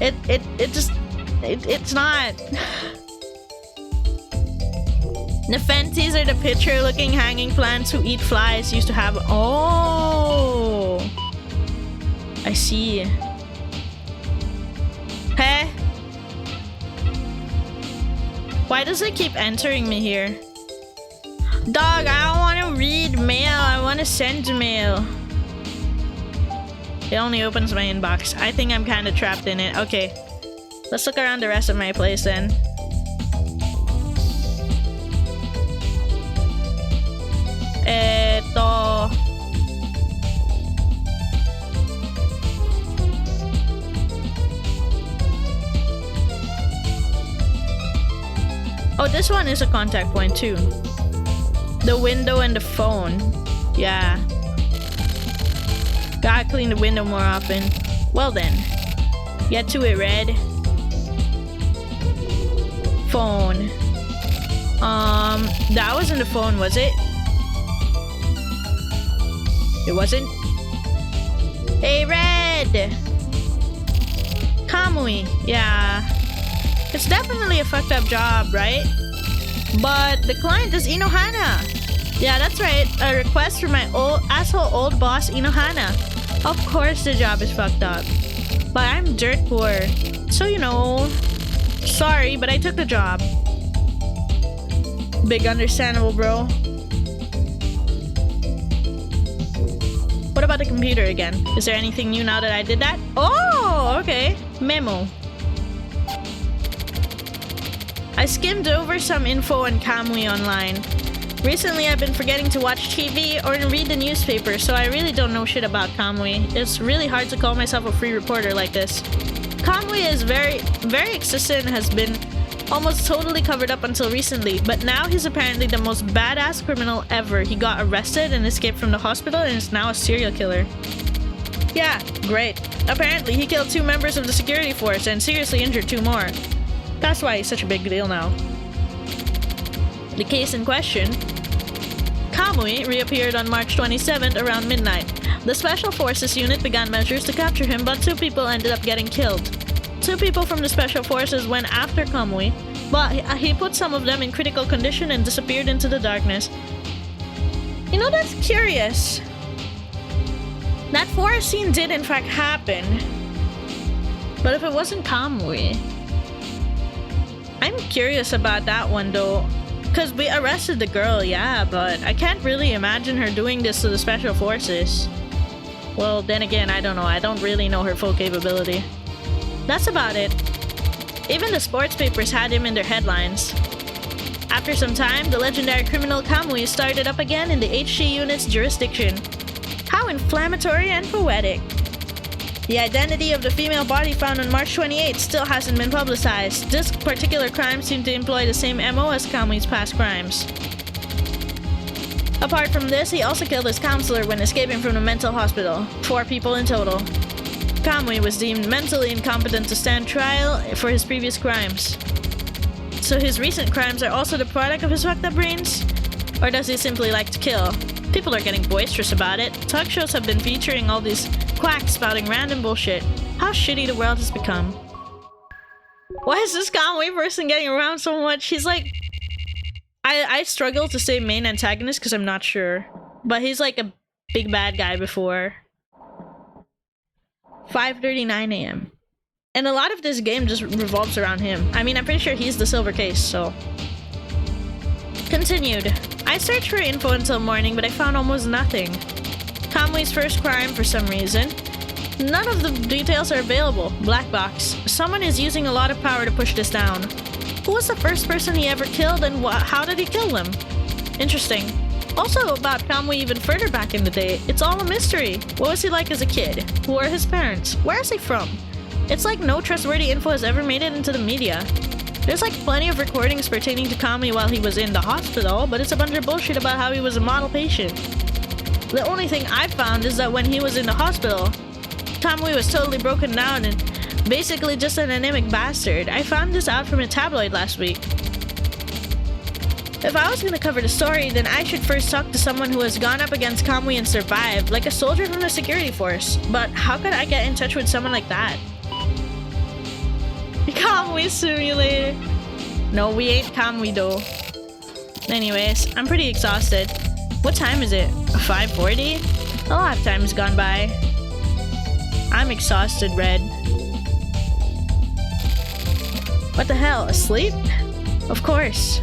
It's not. Nepenthes are the picture-looking hanging plants who eat flies used to have. Oh! I see. Hey? Why does it keep entering me here? Dog, I don't want to read mail. I want to send mail. It only opens my inbox. I think I'm kind of trapped in it. Okay. Let's look around the rest of my place then. Eto. Oh, this one is a contact point too. The window and the phone. Yeah. Gotta clean the window more often. Well then. Get to it, Red. Phone. That wasn't the phone, was it? It wasn't? Hey, Red! Kamui. Yeah. It's definitely a fucked up job, right? But the client is Inohana. Yeah, that's right. A request from my old boss, Inohana. Of course the job is fucked up. But I'm dirt poor. So, you know. Sorry, but I took the job. Big understandable, bro. What about the computer again? Is there anything new now that I did that? Oh, okay. Memo. I skimmed over some info on Kamui online. Recently, I've been forgetting to watch TV or read the newspaper, so I really don't know shit about Kamui. It's really hard to call myself a free reporter like this. Kamui is very existent and has been almost totally covered up until recently, but now he's apparently the most badass criminal ever. He got arrested and escaped from the hospital and is now a serial killer. Yeah, great. Apparently, he killed 2 members of the security force and seriously injured 2 more. That's why he's such a big deal now. The case in question, Kamui reappeared on March 27th around midnight. The Special Forces unit began measures to capture him, but 2 people ended up getting killed. 2 people from the Special Forces went after Kamui, but he put some of them in critical condition and disappeared into the darkness. You know, that's curious. That forest scene did in fact happen. But if it wasn't Kamui... I'm curious about that one though. Because we arrested the girl, yeah, but I can't really imagine her doing this to the Special Forces. Well, then again, I don't know. I don't really know her full capability. That's about it. Even the sports papers had him in their headlines. After some time, the legendary criminal Kamui started up again in the HG unit's jurisdiction. How inflammatory and poetic. The identity of the female body found on March 28th still hasn't been publicized. This particular crime seemed to employ the same MO as Kamui's past crimes. Apart from this, he also killed his counselor when escaping from the mental hospital. 4 people in total. Kamui was deemed mentally incompetent to stand trial for his previous crimes. So his recent crimes are also the product of his fucked up brains? Or does he simply like to kill? People are getting boisterous about it. Talk shows have been featuring all these quacks spouting random bullshit. How shitty the world has become. Why is this Kamui person getting around so much? He's like... I struggle to say main antagonist because I'm not sure. But he's like a big bad guy before. 5:39 AM. And a lot of this game just revolves around him. I mean, I'm pretty sure he's the silver case, so... Continued. I searched for info until morning, but I found almost nothing. Kamui's first crime, for some reason. None of the details are available. Black box. Someone is using a lot of power to push this down. Who was the first person he ever killed, and how did he kill them? Interesting. Also about Kamui even further back in the day, it's all a mystery. What was he like as a kid? Who are his parents? Where is he from? It's like no trustworthy info has ever made it into the media. There's like plenty of recordings pertaining to Kamui while he was in the hospital, but it's a bunch of bullshit about how he was a model patient. The only thing I found is that when he was in the hospital, Kamui was totally broken down and Basically just an anemic bastard. I found this out from a tabloid last week. If I was gonna cover the story, then I should first talk to someone who has gone up against Kamui and survived, like a soldier from the security force. But how could I get in touch with someone like that? Kamui simulator. No, we ain't Kamui though. Anyways, I'm pretty exhausted. What time is it? 5:40? A lot of time has gone by. I'm exhausted, Red. What the hell? Asleep? Of course.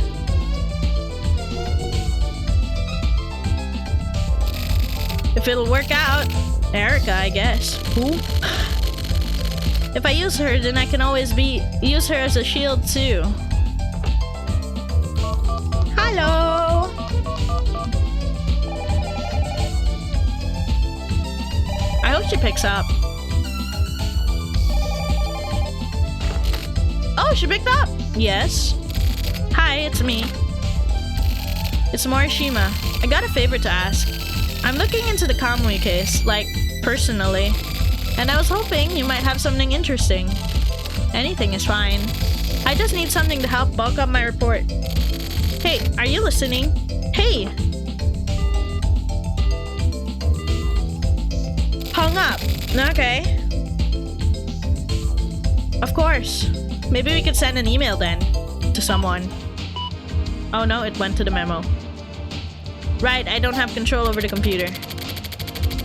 If it'll work out, Erica, I guess. Who? If I use her, then I can always use her as a shield too. Hello! I hope she picks up. Oh, she picked up! Yes. Hi, it's me. It's Morishima. I got a favor to ask. I'm looking into the Kamui case, like, personally. And I was hoping you might have something interesting. Anything is fine. I just need something to help bulk up my report. Hey, are you listening? Hey! Hung up. Okay. Of course. Maybe we could send an email then. To someone. Oh no, it went to the memo. Right, I don't have control over the computer.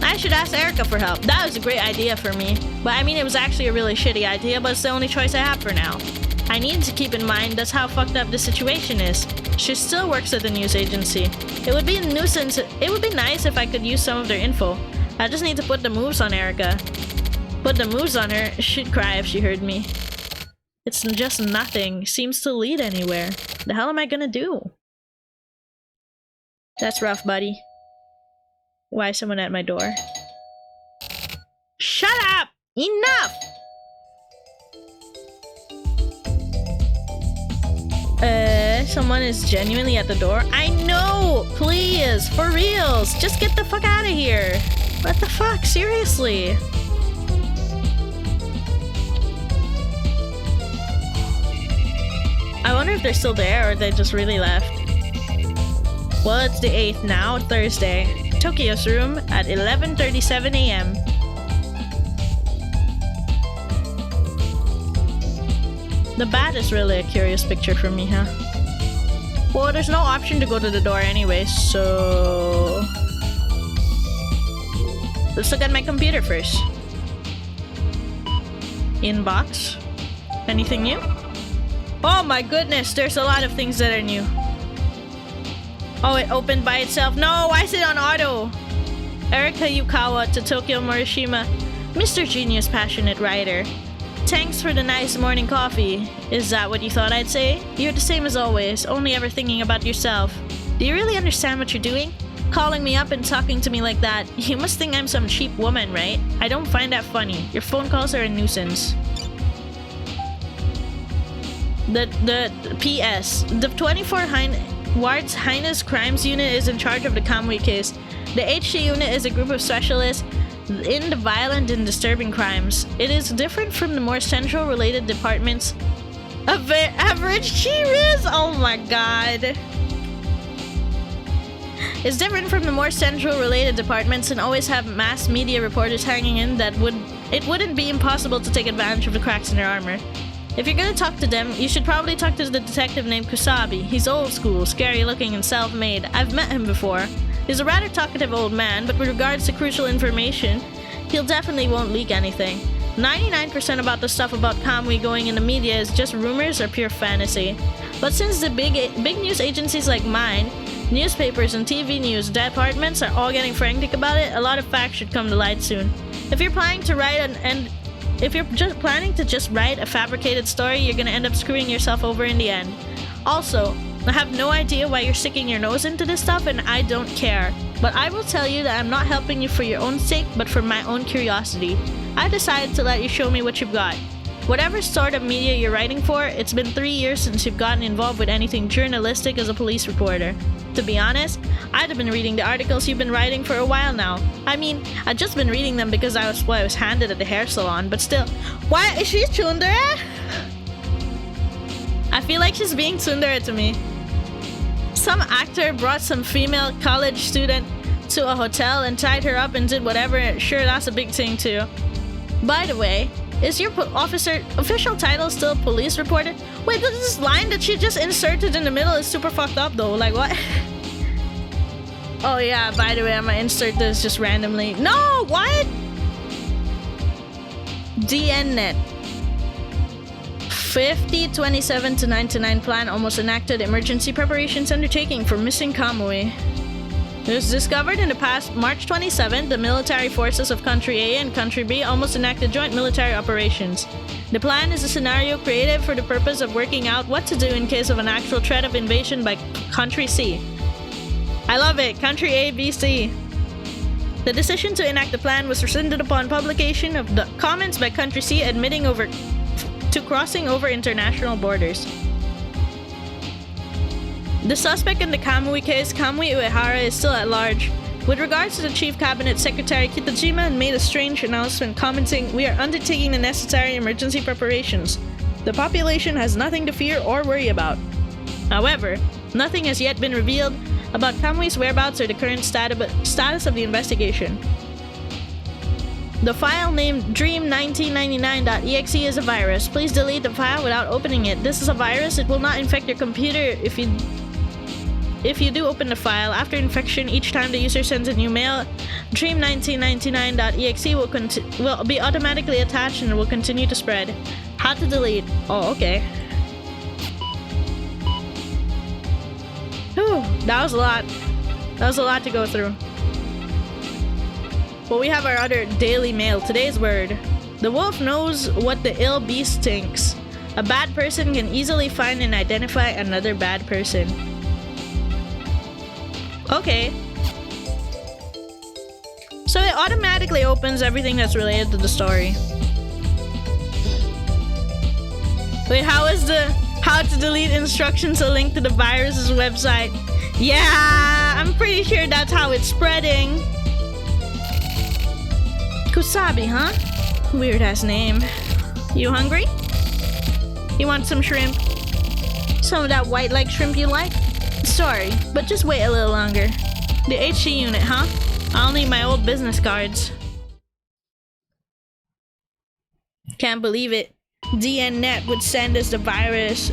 I should ask Erica for help. That was a great idea for me. But I mean, it was actually a really shitty idea, but it's the only choice I have for now. I need to keep in mind that's how fucked up the situation is. She still works at the news agency. It would be a nuisance. It would be nice if I could use some of their info. I just need to put the moves on Erica. Put the moves on her. She'd cry if she heard me. It's just nothing. Seems to lead anywhere. The hell am I gonna do? That's rough, buddy. Why is someone at my door? Shut up! Enough! Someone is genuinely at the door? I know! Please! For reals! Just get the fuck out of here! What the fuck? Seriously? I wonder if they're still there or they just really left. Well, it's the 8th now, Thursday. Tokyo's room at 11:37 a.m. The bat is really a curious picture for me, huh? Well, there's no option to go to the door anyway, so... Let's look at my computer first. Inbox. Anything new? Oh my goodness, there's a lot of things that are new. Oh, it opened by itself. No, why is it on auto? Erika Yukawa to Tokyo Morishima. Mr. Genius Passionate Writer. Thanks for the nice morning coffee. Is that what you thought I'd say? You're the same as always, only ever thinking about yourself. Do you really understand what you're doing? Calling me up and talking to me like that. You must think I'm some cheap woman, right? I don't find that funny. Your phone calls are a nuisance. The PS. The 24 Wards Highness Crimes Unit is in charge of the Kamui case. The HC unit is a group of specialists in the violent and disturbing crimes. It is different from the more central related departments. Average cheers! Oh my god. It's different from the more central related departments and always have mass media reporters hanging in that it wouldn't be impossible to take advantage of the cracks in their armor. If you're gonna talk to them, you should probably talk to the detective named Kusabi. He's old school, scary looking and self-made. I've met him before. He's a rather talkative old man, but with regards to crucial information, he'll definitely won't leak anything. 99% about the stuff about Kamui going in the media is just rumors or pure fantasy. But since the big news agencies like mine, newspapers and TV news departments are all getting frantic about it, a lot of facts should come to light soon. If you're planning to just write a fabricated story, you're gonna end up screwing yourself over in the end. Also, I have no idea why you're sticking your nose into this stuff and I don't care. But I will tell you that I'm not helping you for your own sake, but for my own curiosity. I decided to let you show me what you've got. Whatever sort of media you're writing for, it's been 3 years since you've gotten involved with anything journalistic as a police reporter. To be honest, I'd have been reading the articles you've been writing for a while now. I mean, I'd just been reading them because I was handed at the hair salon, but still. Why is she tsundere? I feel like she's being tsundere to me. Some actor brought some female college student to a hotel and tied her up and did whatever. Sure, that's a big thing too. By the way, is your official title still police reporter? Wait, this line that she just inserted in the middle is super fucked up though. Like what? Oh yeah, by the way, I'm gonna insert this just randomly. No, what? DNNet. 5027 to 99 plan almost enacted emergency preparations undertaking for missing Kamui. It was discovered in the past March 27, the military forces of Country A and Country B almost enacted joint military operations. The plan is a scenario created for the purpose of working out what to do in case of an actual threat of invasion by Country C. I love it, Country A, B, C. The decision to enact the plan was rescinded upon publication of the comments by Country C admitting to crossing over international borders. The suspect in the Kamui case, Kamui Uehara, is still at large. With regards to the Chief Cabinet Secretary, Kitajima made a strange announcement commenting, "We are undertaking the necessary emergency preparations. The population has nothing to fear or worry about." However, nothing has yet been revealed about Kamui's whereabouts or the current status of the investigation. The file named dream1999.exe is a virus. Please delete the file without opening it. This is a virus. It will not infect your computer if you do open the file. After infection, each time the user sends a new mail, dream1999.exe will be automatically attached and will continue to spread. How to delete? Oh, okay. Whew, that was a lot. That was a lot to go through. Well, we have our other Daily Mail. Today's word. The wolf knows what the ill beast thinks. A bad person can easily find and identify another bad person. Okay. So it automatically opens everything that's related to the story. Wait, how is the how to delete instructions a link to the virus's website? Yeah, I'm pretty sure that's how it's spreading. Kusabi, huh? Weird ass name. You hungry? You want some shrimp? Some of that white leg shrimp you like? Sorry, but just wait a little longer. The HC unit, huh? I'll need my old business cards. Can't believe it. DNNet would send us the virus.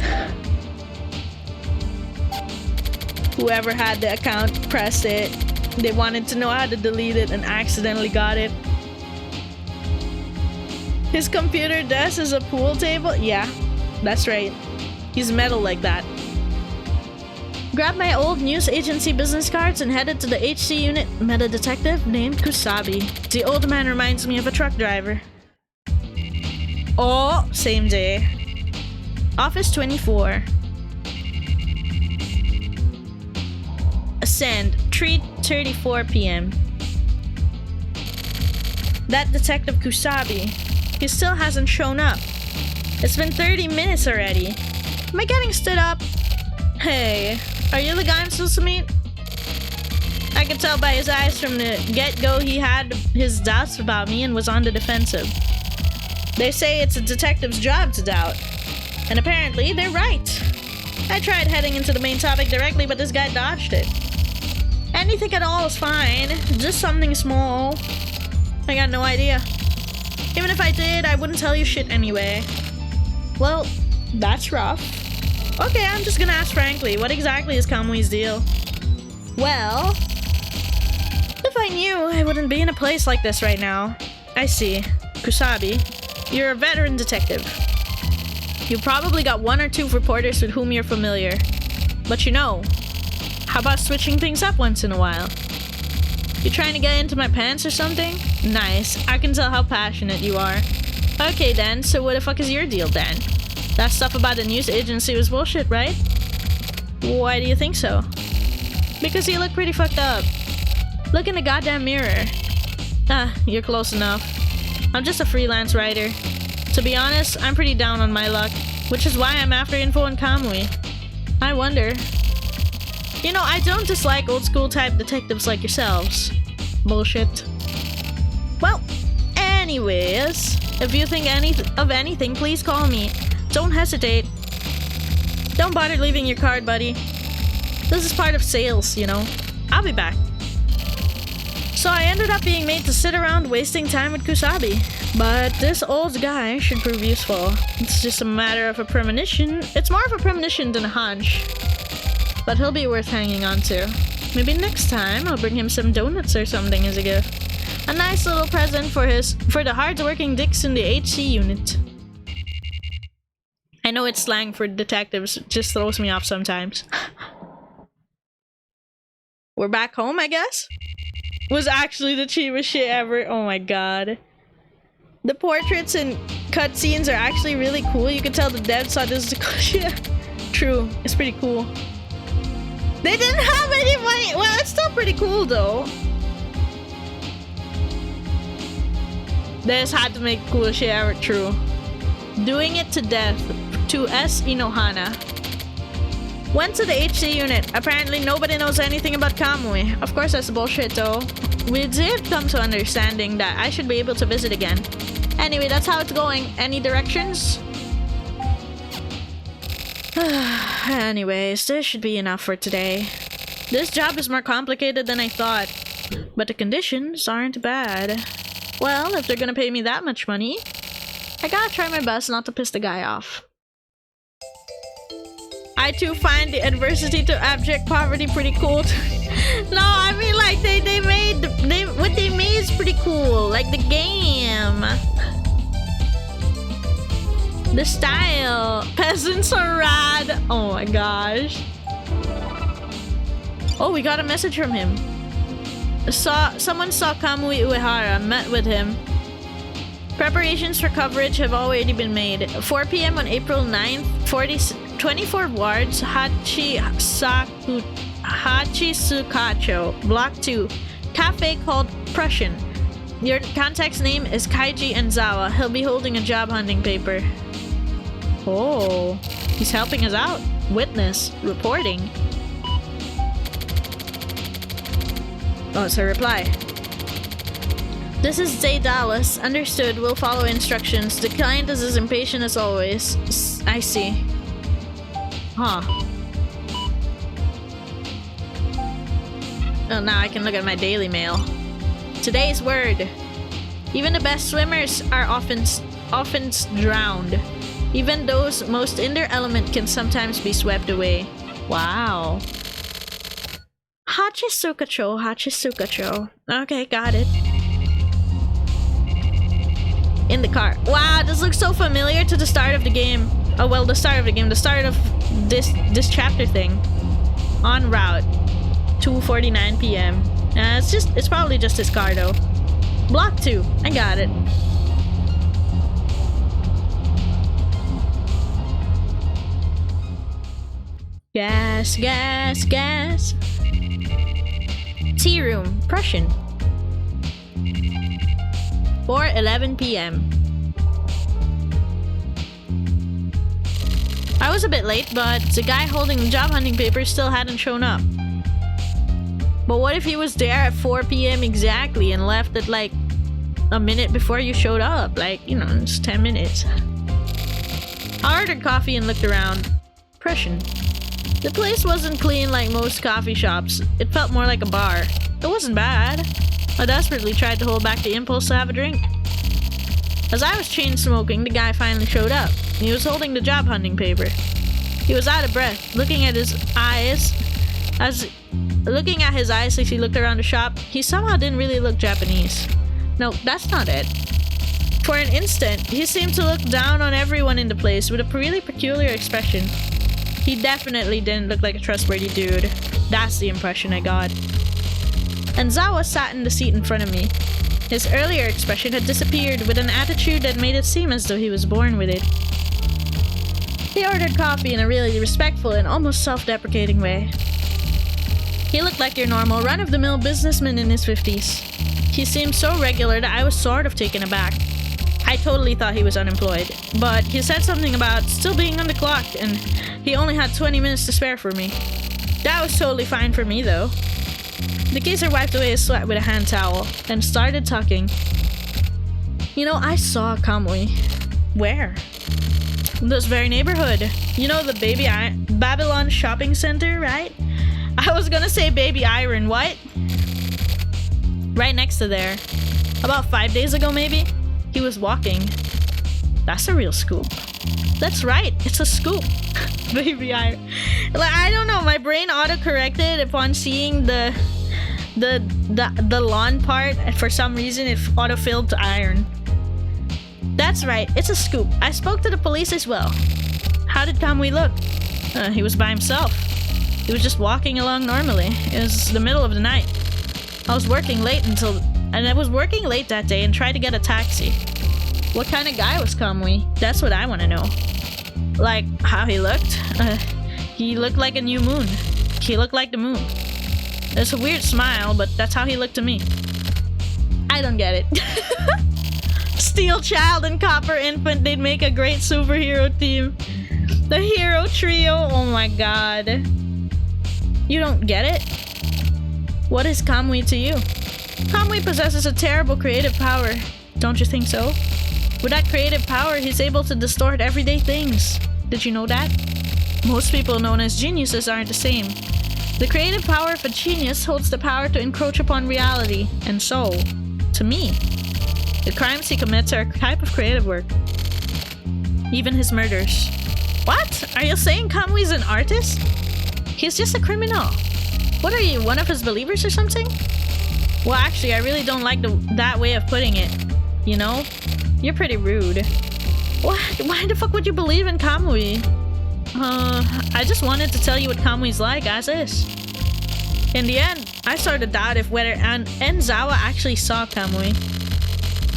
Whoever had the account pressed it. They wanted to know how to delete it and accidentally got it. His computer desk is a pool table? Yeah, that's right. He's metal like that. Grabbed my old news agency business cards and headed to the HC unit. Met a detective named Kusabi. The old man reminds me of a truck driver. Oh, same day. Office 24. Ascend, 3:34 p.m. That detective Kusabi. He still hasn't shown up. It's been 30 minutes already. Am I getting stood up? Hey, are you the guy I'm supposed to meet? I could tell by his eyes from the get-go he had his doubts about me and was on the defensive. They say it's a detective's job to doubt. And apparently, they're right. I tried heading into the main topic directly, but this guy dodged it. Anything at all is fine. Just something small. I got no idea. Even if I did, I wouldn't tell you shit anyway. Well, that's rough. Okay, I'm just gonna ask frankly, what exactly is Kamui's deal? Well, if I knew, I wouldn't be in a place like this right now. I see. Kusabi, you're a veteran detective. You probably got one or two reporters with whom you're familiar. But you know, how about switching things up once in a while? You trying to get into my pants or something? Nice, I can tell how passionate you are. Okay then, so what the fuck is your deal then? That stuff about the news agency was bullshit, right? Why do you think so? Because you look pretty fucked up. Look in the goddamn mirror. Ah, you're close enough. I'm just a freelance writer. To be honest, I'm pretty down on my luck, which is why I'm after info on Kamui. I wonder. You know, I don't dislike old school type detectives like yourselves. Bullshit. Well, anyways, if you think of anything, please call me. Don't hesitate. Don't bother leaving your card, buddy. This is part of sales, you know. I'll be back. So I ended up being made to sit around wasting time with Kusabi. But this old guy should prove useful. It's just a matter of a premonition. It's more of a premonition than a hunch. But he'll be worth hanging on to. Maybe next time I'll bring him some donuts or something as a gift. A nice little present for the hard-working dicks in the HC unit. I know it's slang for detectives, it just throws me off sometimes. We're back home, I guess? Was actually the cheapest shit ever. Oh my god. The portraits and cutscenes are actually really cool. You can tell the devs saw this as a cool shit. True, it's pretty cool. They didn't have any money. Well, it's still pretty cool though. They just had to make the coolest shit ever. True. Doing it to death to S. Inohana. Went to the HC unit. Apparently nobody knows anything about Kamui. Of course that's bullshit though. We did come to understanding that I should be able to visit again. Anyway, that's how it's going. Any directions? Anyways, this should be enough for today. This job is more complicated than I thought. But the conditions aren't bad. Well, if they're gonna pay me that much money, I gotta try my best not to piss the guy off. I too find the adversity to abject poverty pretty cool. No, I mean like what they made is pretty cool. Like the game. The style. Peasants are rad. Oh my gosh. Oh, we got a message from him. Someone saw Kamui Uehara, met with him. Preparations for coverage have already been made. 4 p.m. on April 9th, 24 wards, Hachisukacho, Block 2. Cafe called Prussian. Your contact's name is Kaiji Enzawa. He'll be holding a job hunting paper. Oh, he's helping us out. Witness, reporting. Oh, it's a reply. This is Zay Dallas. Understood. We'll follow instructions. The client is as impatient as always. I see. Huh. Oh, now I can look at my daily mail. Today's word. Even the best swimmers are often drowned. Even those most in their element can sometimes be swept away. Wow. Hachisukacho, Hachisukacho. Okay, got it. In the car. Wow, this looks so familiar to the start of the game. Oh, well, the start of the game. The start of this chapter thing. En route. 2:49 p.m. It's probably just his car, though. Block 2. I got it. Gas, gas, gas. Tea room. Prussian. 4:11 p.m. I was a bit late, but the guy holding the job hunting papers still hadn't shown up. But what if he was there at 4 p.m. exactly and left at like a minute before you showed up? Like, you know, it's 10 minutes. I ordered coffee and looked around. Prussian. The place wasn't clean like most coffee shops. It felt more like a bar. It wasn't bad. I desperately tried to hold back the impulse to have a drink. As I was chain smoking, the guy finally showed up. He was holding the job hunting paper. He was out of breath, looking at his eyes as he looked around the shop. He somehow didn't really look Japanese. No, that's not it. For an instant, he seemed to look down on everyone in the place with a really peculiar expression. He definitely didn't look like a trustworthy dude. That's the impression I got. And Zawa sat in the seat in front of me. His earlier expression had disappeared with an attitude that made it seem as though he was born with it. He ordered coffee in a really respectful and almost self-deprecating way. He looked like your normal run-of-the-mill businessman in his 50s. He seemed so regular that I was sort of taken aback. I totally thought he was unemployed, but he said something about still being on the clock and he only had 20 minutes to spare for me. That was totally fine for me though. The geezer wiped away his sweat with a hand towel and started talking. You know, I saw Kamui. Where? In this very neighborhood. You know the Babylon shopping center, right? I was gonna say Baby Iron, what? Right next to there. About 5 days ago maybe? He was walking. That's a real scoop. That's right, it's a scoop. Baby Iron. Like, I don't know, my brain auto-corrected upon seeing the lawn part, and for some reason it auto-filled to iron. That's right, it's a scoop. I spoke to the police as well. How did Kamui look? He was by himself. He was just walking along normally. It was the middle of the night. I was working late that day and tried to get a taxi. What kind of guy was Kamui? That's what I want to know. Like, how he looked? He looked like a new moon. He looked like the moon. There's a weird smile, but that's how he looked to me. I don't get it. Steel Child and Copper Infant, they'd make a great superhero team. The hero trio, oh my god. You don't get it? What is Kamui to you? Kamui possesses a terrible creative power. Don't you think so? With that creative power, he's able to distort everyday things. Did you know that? Most people known as geniuses aren't the same. The creative power of a genius holds the power to encroach upon reality, and so, to me, the crimes he commits are a type of creative work. Even his murders. What? Are you saying Kamui's an artist? He's just a criminal. What are you, one of his believers or something? Well, actually, I really don't like that way of putting it. You know? You're pretty rude. What? Why the fuck would you believe in Kamui? I just wanted to tell you what Kamui's like, as is. In the end, I started to doubt if whether Enzawa actually saw Kamui.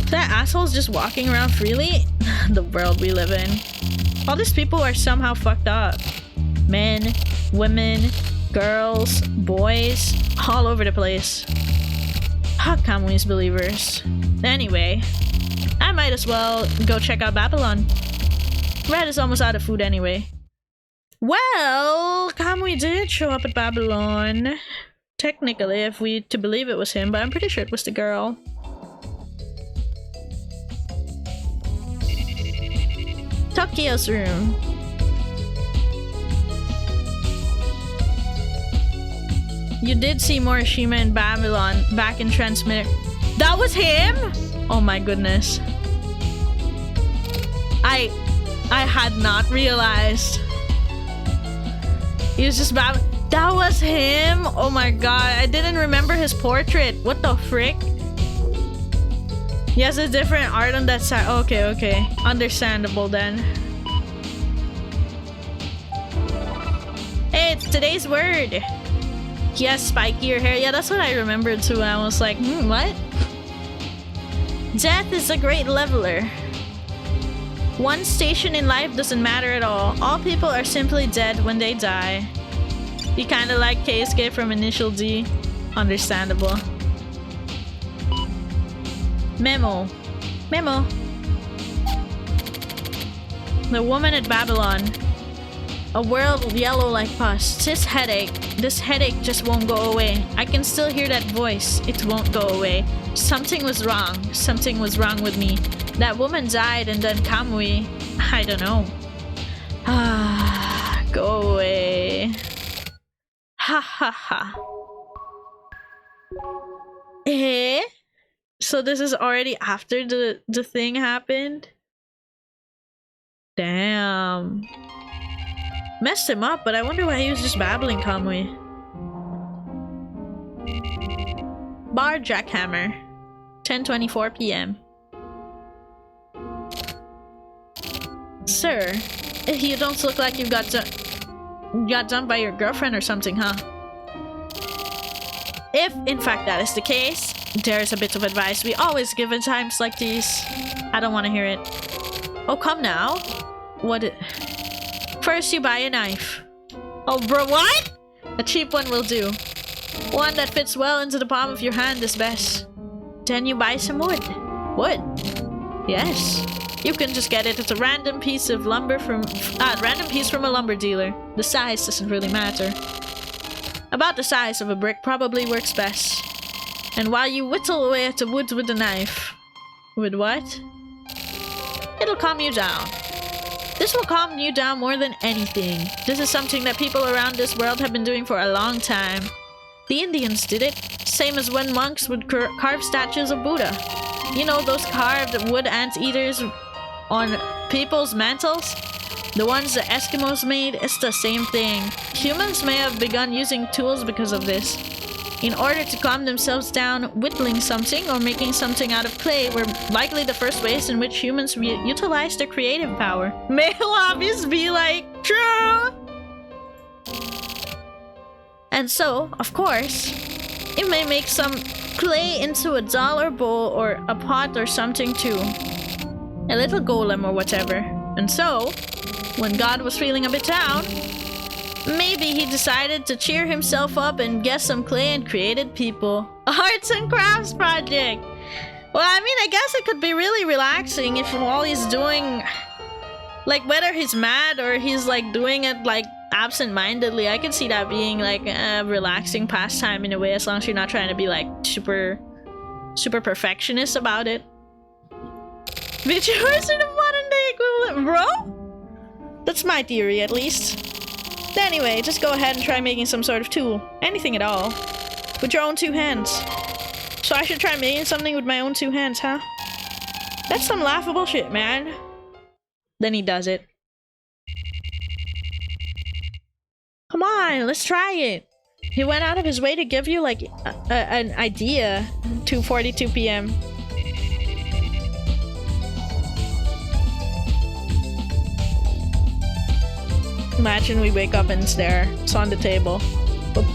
That asshole's just walking around freely? The world we live in. All these people are somehow fucked up. Men, women, girls, boys, all over the place. Fuck Kamui's believers. Anyway, I might as well go check out Babylon. Red is almost out of food anyway. Well, Kamui did show up at Babylon. Technically, if we to believe it was him, but I'm pretty sure it was the girl. Tokyo's room. You did see Morishima in Babylon back in Transmitter. That was him? Oh my goodness. I had not realized. He was just that was him? Oh my god, I didn't remember his portrait. What the frick? He has a different art on that side. Okay. Understandable then. Hey, it's today's word. He has spikier hair. Yeah, that's what I remembered too. I was like, what? Death is a great leveler. One station in life doesn't matter at all. All people are simply dead when they die. You kinda like Keisuke from Initial D. Understandable. Memo. The woman at Babylon. A world yellow like pus. This headache just won't go away. I can still hear that voice. It won't go away. Something was wrong. Something was wrong with me. That woman died and then Kamui. I don't know. Go away. Ha ha ha. Eh? So this is already after the thing happened? Damn. Messed him up, but I wonder why he was just babbling Kamui. Bar Jackhammer. 10:24 p.m. Sir, you don't look like you got dumped by your girlfriend or something, huh? If, in fact, that is the case, there's a bit of advice we always give in times like these. I don't want to hear it. Oh, come now. What? First, you buy a knife. Oh, bro, what? A cheap one will do. One that fits well into the palm of your hand is best. Then you buy some wood. Wood? Yes. You can just get it at a random piece of lumber from a lumber dealer. The size doesn't really matter. About the size of a brick probably works best. And while you whittle away at the wood with a knife... With what? It'll calm you down. This will calm you down more than anything. This is something that people around this world have been doing for a long time. The Indians did it, same as when monks would carve statues of Buddha. You know those carved wood anteaters on people's mantles? The ones the Eskimos made? It's the same thing. Humans may have begun using tools because of this. In order to calm themselves down, whittling something or making something out of clay were likely the first ways in which humans utilized their creative power. May obvious be like, true! And so, of course, it may make some clay into a doll or bowl or a pot or something too. A little golem or whatever. And so, when God was feeling a bit down, maybe he decided to cheer himself up and get some clay and created people. Arts and crafts project! Well, I mean, I guess it could be really relaxing if all he's doing... Like, whether he's mad or he's, like, doing it, like, absent-mindedly, I can see that being, like, a relaxing pastime in a way, as long as you're not trying to be, like, super perfectionist about it. VTubers are the modern-day equivalent, bro? That's my theory, at least. Anyway, just go ahead and try making some sort of tool. Anything at all. With your own two hands. So I should try making something with my own two hands, huh? That's some laughable shit, man. Then he does it. Come on, let's try it. He went out of his way to give you, like, an idea. 2:42 p.m. Imagine we wake up and it's there. It's on the table.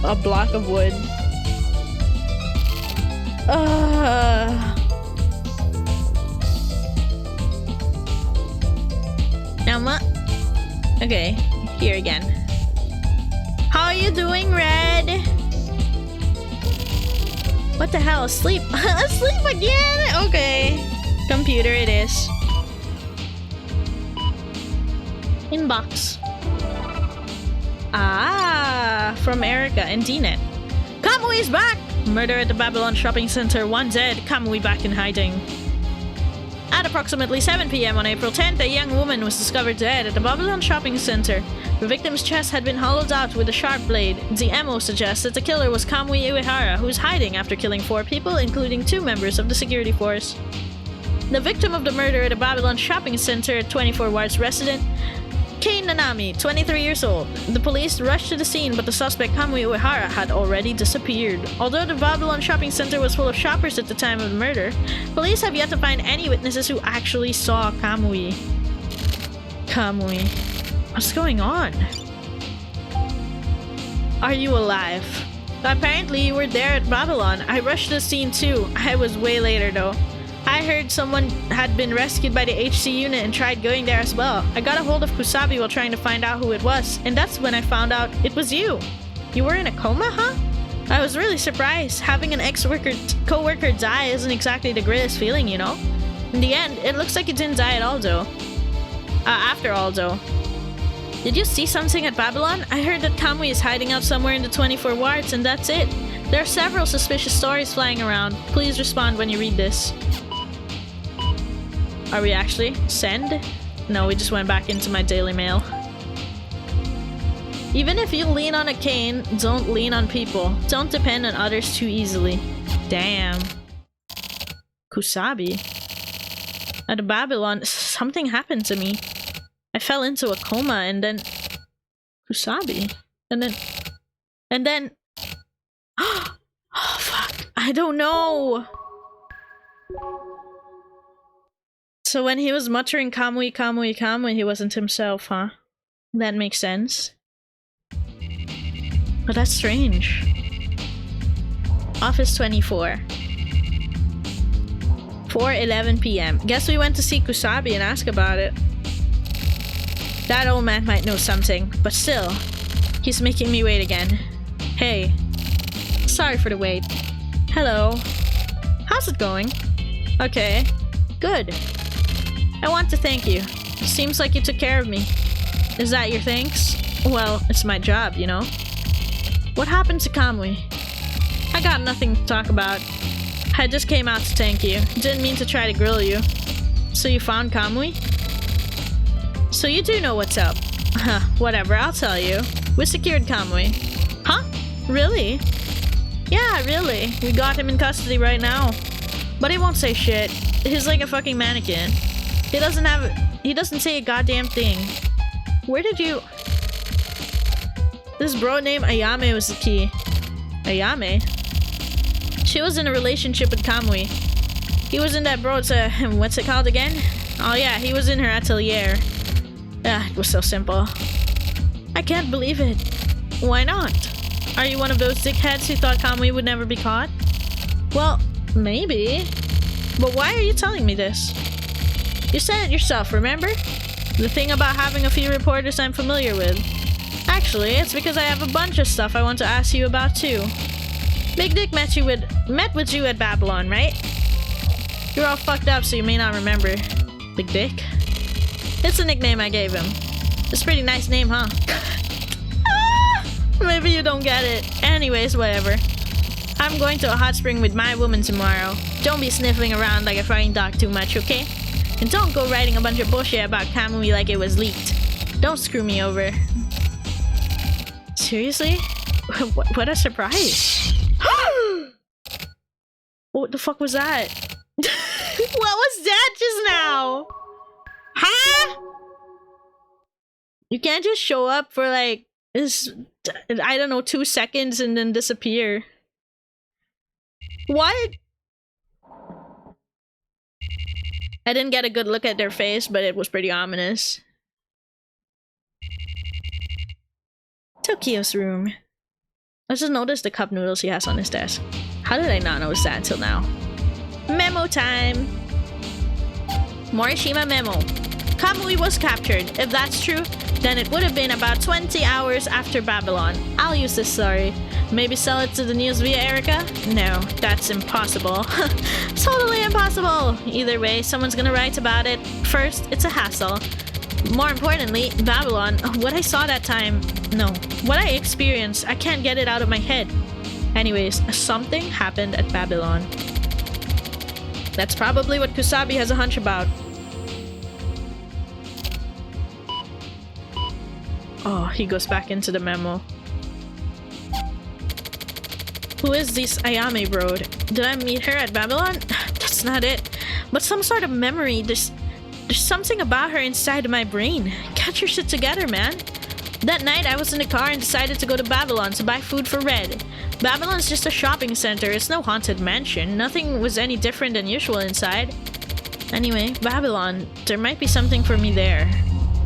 A block of wood. Now, okay, here again. How are you doing, Red? What the hell? Asleep? Asleep again? Okay. Computer it is. Inbox. Ah, from Erica and DNet. Kamui is back! Murder at the Babylon Shopping Center. One dead. Kamui back in hiding. At approximately 7 p.m. on April 10th, a young woman was discovered dead at the Babylon Shopping Center. The victim's chest had been hollowed out with a sharp blade. The MO suggests that the killer was Kamui Uehara, who was hiding after killing 4 people, including 2 members of the security force. The victim of the murder at the Babylon Shopping Center, 24 Wards resident, Kei Nanami, 23 years old. The police rushed to the scene, but the suspect Kamui Uehara had already disappeared. Although the Babylon Shopping Center was full of shoppers at the time of the murder, police have yet to find any witnesses who actually saw Kamui. Kamui. What's going on? Are you alive? Apparently you were there at Babylon. I rushed to the scene too. I was way later though. I heard someone had been rescued by the HC unit and tried going there as well. I got a hold of Kusabi while trying to find out who it was, and that's when I found out it was you. You were in a coma, huh? I was really surprised. Having an co-worker die isn't exactly the greatest feeling, you know? In the end, it looks like you didn't die at all though. After all though. Did you see something at Babylon? I heard that Kamui is hiding out somewhere in the 24 wards and that's it. There are several suspicious stories flying around. Please respond when you read this. Are we actually? Send? No, we just went back into my Daily Mail. Even if you lean on a cane, don't lean on people. Don't depend on others too easily. Damn. Kusabi? At Babylon, something happened to me. I fell into a coma and then... Kusabi? And then... Oh, fuck. I don't know! So when he was muttering Kamui, Kamui, Kamui, he wasn't himself, huh? That makes sense. But that's strange. Office 24. 4:11 p.m. Guess we went to see Kusabi and ask about it. That old man might know something, but still, he's making me wait again. Hey. Sorry for the wait. Hello. How's it going? Okay. Good. I want to thank you. It seems like you took care of me. Is that your thanks? Well, it's my job, you know? What happened to Kamui? I got nothing to talk about. I just came out to thank you. Didn't mean to try to grill you. So you found Kamui? So you do know what's up. Huh, whatever, I'll tell you. We secured Kamui. Huh? Really? Yeah, really. We got him in custody right now. But he won't say shit. He's like a fucking mannequin. He doesn't say a goddamn thing. Where did you... This bro named Ayame was the key. Ayame? She was in a relationship with Kamui. He was in that bro's, what's it called again? Oh yeah, he was in her atelier. Ah, it was so simple. I can't believe it. Why not? Are you one of those dickheads who thought Kamui would never be caught? Well, maybe. But why are you telling me this? You said it yourself, remember? The thing about having a few reporters I'm familiar with. Actually, it's because I have a bunch of stuff I want to ask you about too. Big Dick met with you at Babylon, right? You're all fucked up, so you may not remember. Big Dick? It's a nickname I gave him. It's a pretty nice name, huh? Maybe you don't get it. Anyways, whatever. I'm going to a hot spring with my woman tomorrow. Don't be sniffling around like a fucking dog too much, okay? And don't go writing a bunch of bullshit about Kamui like it was leaked. Don't screw me over. Seriously? What a surprise. What the fuck was that? What was that just now? Huh? You can't just show up for like this, I don't know, 2 seconds and then disappear. What? I didn't get a good look at their face, but it was pretty ominous. Tokyo's room. I just noticed the cup noodles he has on his desk. How did I not notice that until now? Memo time! Morishima memo. Kamui was captured. If that's true, then it would have been about 20 hours after Babylon. I'll use this story. Maybe sell it to the news via Erica? No, that's impossible. Totally impossible! Either way, someone's gonna write about it. First, it's a hassle. More importantly, Babylon, what I saw that time... No, what I experienced, I can't get it out of my head. Anyways, something happened at Babylon. That's probably what Kusabi has a hunch about. Oh, he goes back into the memo. Who is this Ayame broad? Did I meet her at Babylon? That's not it. But some sort of memory. There's something about her inside of my brain. Get your shit together, man. That night, I was in the car and decided to go to Babylon to buy food for Red. Babylon's just a shopping center. It's no haunted mansion. Nothing was any different than usual inside. Anyway, Babylon. There might be something for me there.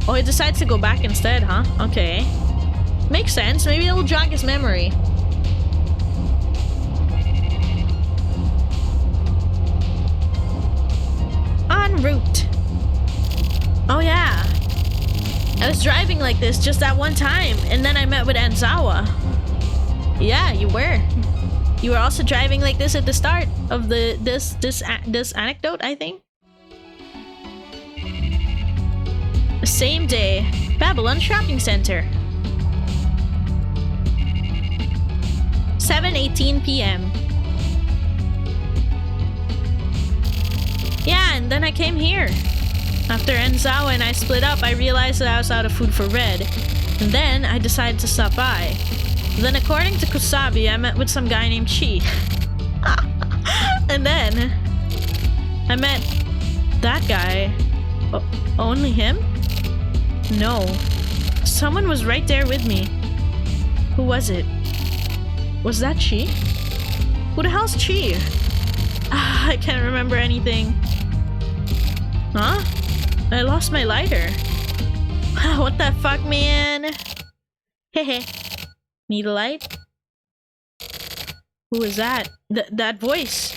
Oh, he decides to go back instead, huh? Okay. Makes sense. Maybe it'll jog his memory. En route. Oh yeah. I was driving like this just that one time, and then I met with Anzawa. Yeah, you were. You were also driving like this at the start of this anecdote, I think. Same day, Babylon Shopping Center. 7:18 p.m. Yeah, and then I came here. After Enzawa and I split up, I realized that I was out of food for Red. And then I decided to stop by. Then according to Kusabi, I met with some guy named Chi. And then I met that guy. Only him? No. Someone was right there with me. Who was it? Was that Chi? Who the hell's Chi? I can't remember anything. Huh? I lost my lighter. What the fuck, man? Hehe. Need a light? Who is that? That voice.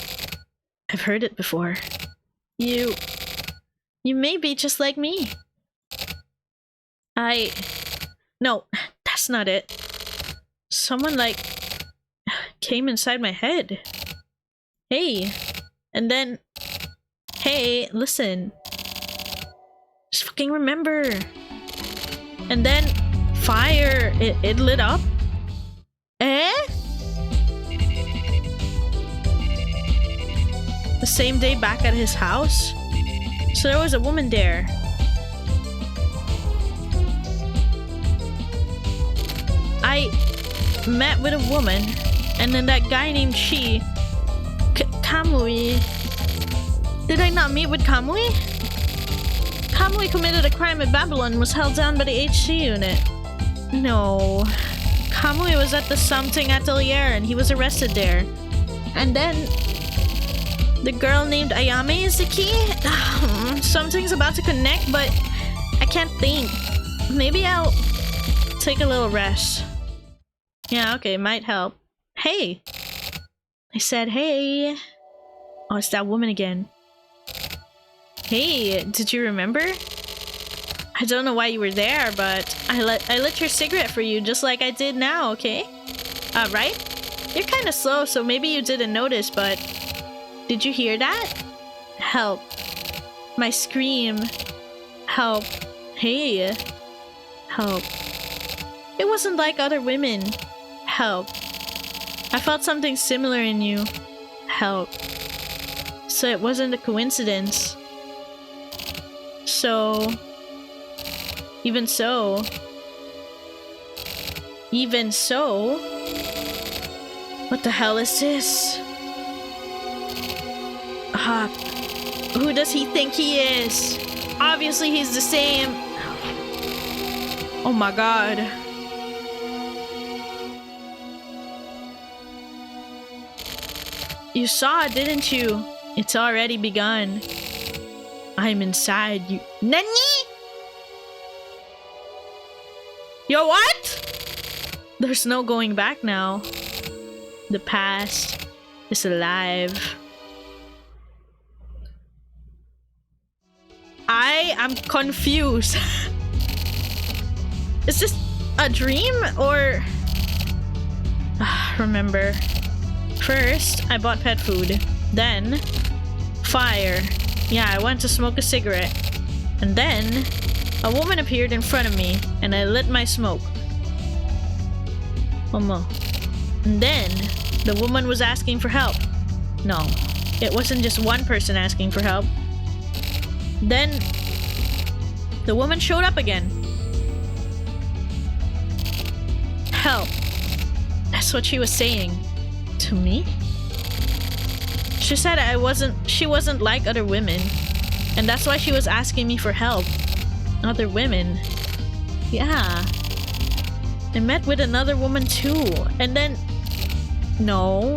I've heard it before. You may be just like me. No, that's not it. Someone, like, came inside my head. Hey. And then... Hey, listen. Just fucking remember. And then... Fire. It lit up. Eh? same day back at his house? So there was a woman there. I met with a woman, and then that guy named Kamui. Did I not meet with Kamui? Kamui committed a crime at Babylon and was held down by the HC unit. No. Kamui was at the something atelier and he was arrested there. And then the girl named Ayame is the key? Something's about to connect, but I can't think. Maybe I'll take a little rest. Yeah, okay, might help. Hey! I said hey. Oh, it's that woman again. Hey, did you remember? I don't know why you were there, but I lit your cigarette for you just like I did now, okay? Right? You're kind of slow, so maybe you didn't notice, but did you hear that? Help. My scream. Help. Hey. Help. It wasn't like other women. Help. I felt something similar in you. Help. So it wasn't a coincidence. So... Even so... What the hell is this? Who does he think he is? Obviously he's the same. Oh my god. You saw it, didn't you? It's already begun. I'm inside you. Nani? Yo, what? There's no going back now. The past is alive. I am confused. Is this a dream or... Remember. First, I bought pet food. Then, fire. Yeah, I went to smoke a cigarette. And then, a woman appeared in front of me, and I lit my smoke. Momo. And then, the woman was asking for help. No, it wasn't just one person asking for help. Then, the woman showed up again. Help. That's what she was saying. To me? She said she wasn't like other women. And that's why she was asking me for help. Other women. Yeah. I met with another woman too. And then... No.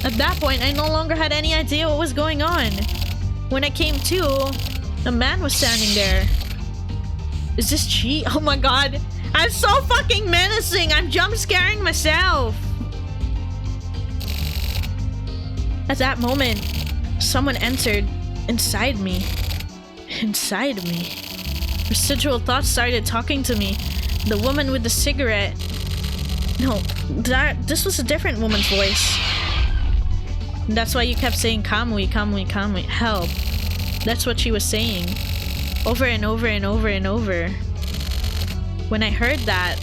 At that point, I no longer had any idea what was going on. When I came to, a man was standing there. Is this Chi? Oh my god. I'm so fucking menacing. I'm jump scaring myself. At that moment, someone entered inside me. Inside me. Residual thoughts started talking to me. The woman with the cigarette. No, this was a different woman's voice. And that's why you kept saying Kamui, Kamui, Kamui. Help. That's what she was saying. Over and over and over and over. When I heard that,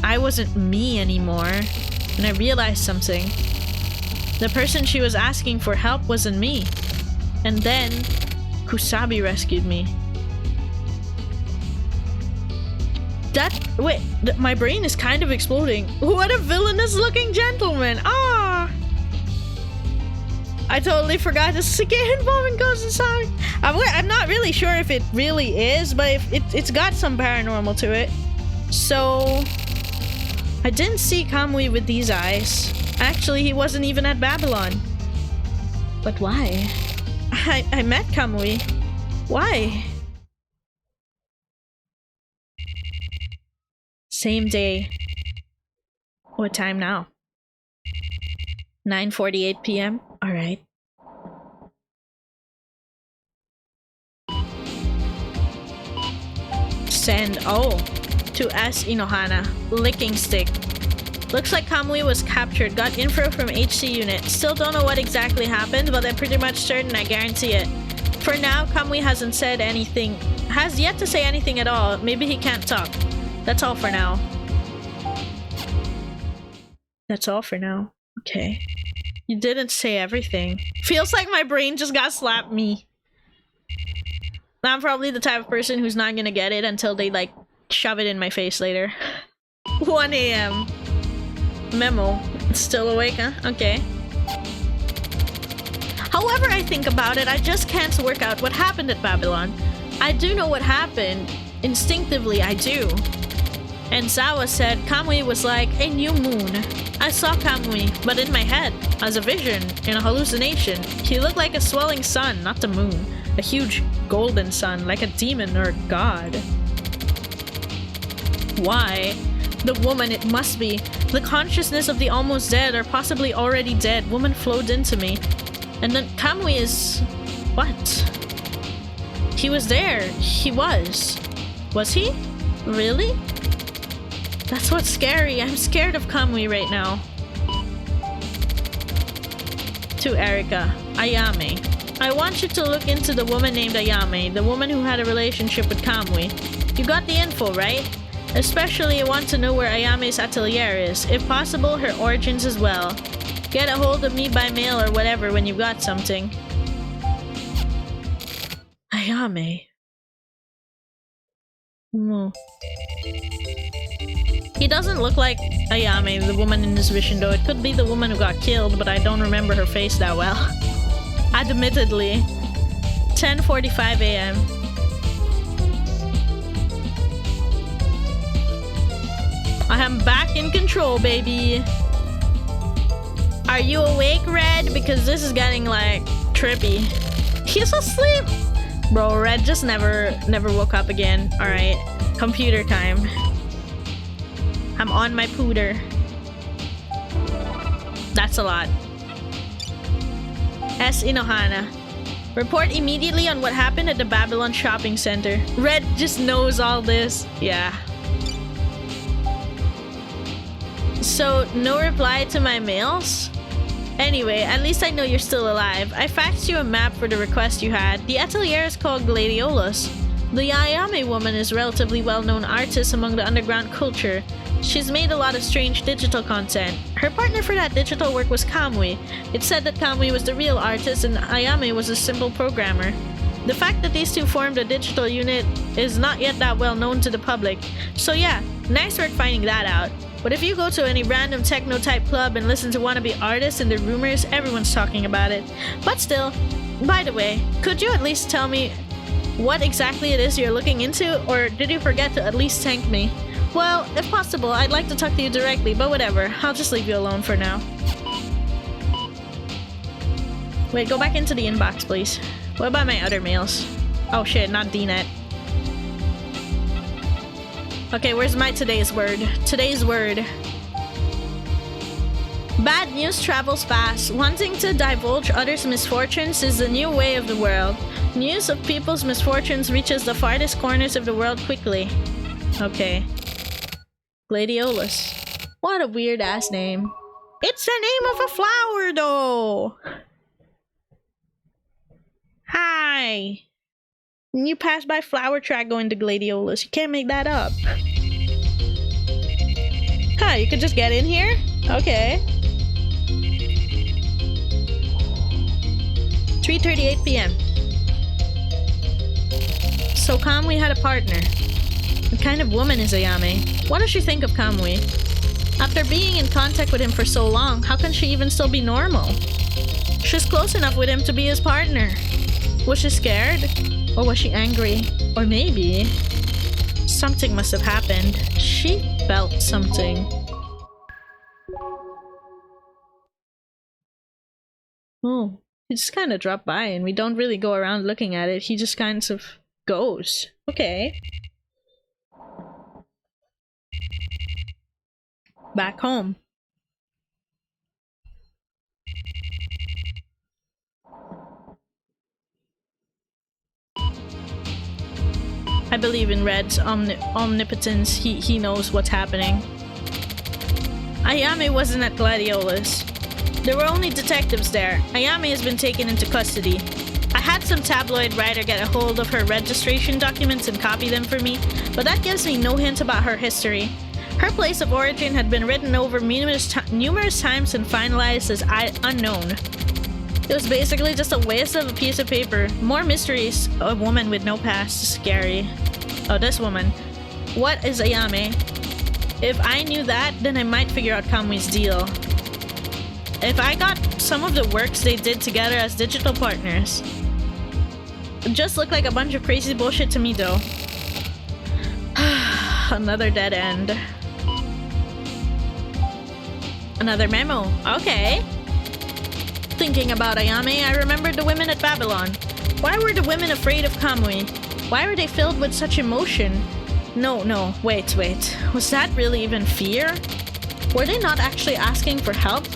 I wasn't me anymore. And I realized something. The person she was asking for help wasn't me. And then, Kusabi rescued me. Wait, my brain is kind of exploding. What a villainous looking gentleman! Ah! I totally forgot to get involved in Ghost and Sonic. I'm not really sure if it really is, but it's got some paranormal to it. So, I didn't see Kamui with these eyes. Actually, he wasn't even at Babylon. But why? I met Kamui. Why? Same day. What time now? 9:48 p.m. Alright. Send, to S. Inohana. Licking stick. Looks like Kamui was captured. Got info from HC unit. Still don't know what exactly happened, but I'm pretty much certain, I guarantee it. For now, Kamui hasn't said anything. Has yet to say anything at all. Maybe he can't talk. That's all for now. That's all for now. Okay. You didn't say everything. Feels like my brain just got slapped me. I'm probably the type of person who's not gonna get it until they like shove it in my face later. 1 a.m. Memo. Still awake, huh? Okay. However I think about it, I just can't work out what happened at Babylon. I do know what happened. Instinctively, I do. And Zawa said Kamui was like a new moon. I saw Kamui, but in my head, as a vision, in a hallucination. He looked like a swelling sun, not the moon. A huge golden sun, like a demon or a god. Why? The woman, it must be. The consciousness of the almost dead or possibly already dead woman flowed into me. And then Kamui is... what? He was there. He was. Was he? Really? That's what's scary. I'm scared of Kamui right now. To Erika. Ayame. I want you to look into the woman named Ayame, the woman who had a relationship with Kamui. You got the info, right? Especially I want to know where Ayame's atelier is. If possible, her origins as well. Get a hold of me by mail or whatever when you've got something. Ayame. No. He doesn't look like Ayame, the woman in his vision though. It could be the woman who got killed, but I don't remember her face that well. Admittedly. 10:45 a.m. I am back in control, baby. Are you awake, Red? Because this is getting like trippy. He's asleep. Bro, Red just never woke up again. Alright. Computer time. I'm on my pooter. That's a lot. S. Inohana. Report immediately on what happened at the Babylon shopping center. Red just knows all this. Yeah. So, no reply to my mails? Anyway, at least I know you're still alive. I faxed you a map for the request you had. The atelier is called Gladiolus. The Ayame woman is a relatively well-known artist among the underground culture. She's made a lot of strange digital content. Her partner for that digital work was Kamui. It said that Kamui was the real artist and Ayame was a simple programmer. The fact that these two formed a digital unit is not yet that well known to the public. So yeah, nice work finding that out. But if you go to any random techno-type club and listen to wannabe artists and their rumors, everyone's talking about it. But still, by the way, could you at least tell me what exactly it is you're looking into, or did you forget to at least thank me? Well, if possible, I'd like to talk to you directly, but whatever, I'll just leave you alone for now. Wait, go back into the inbox, please. What about my other mails? Oh shit, not DNet. Okay, where's my today's word? Today's word. Bad news travels fast. Wanting to divulge others' misfortunes is the new way of the world. News of people's misfortunes reaches the farthest corners of the world quickly. Okay. Gladiolus. What a weird-ass name. It's the name of a flower, though! Hi! When you pass by Flower Track going to Gladiolus, you can't make that up. Huh, you could just get in here? Okay. 3:38 p.m. So Kamui had a partner. What kind of woman is Ayame? What does she think of Kamui? After being in contact with him for so long, how can she even still be normal? She's close enough with him to be his partner. Was she scared? Or was she angry? Or maybe... something must have happened. She felt something. Oh, he just kind of dropped by and we don't really go around looking at it. He just kind of goes. Okay. Back home. I believe in Red's omnipotence. He knows what's happening. Ayame wasn't at Gladiolus. There were only detectives there. Ayame has been taken into custody. I had some tabloid writer get a hold of her registration documents and copy them for me, but that gives me no hint about her history. Her place of origin had been written over numerous times and finalized as unknown. It was basically just a waste of a piece of paper. More mysteries. A woman with no past. Scary. Oh, this woman. What is Ayame? If I knew that, then I might figure out Kamui's deal. If I got some of the works they did together as digital partners. It just looked like a bunch of crazy bullshit to me though. Another dead end. Another memo. Okay. Thinking about Ayame, I remembered the women at Babylon. Why were the women afraid of Kamui? Why were they filled with such emotion? No, wait. Was that really even fear? Were they not actually asking for help?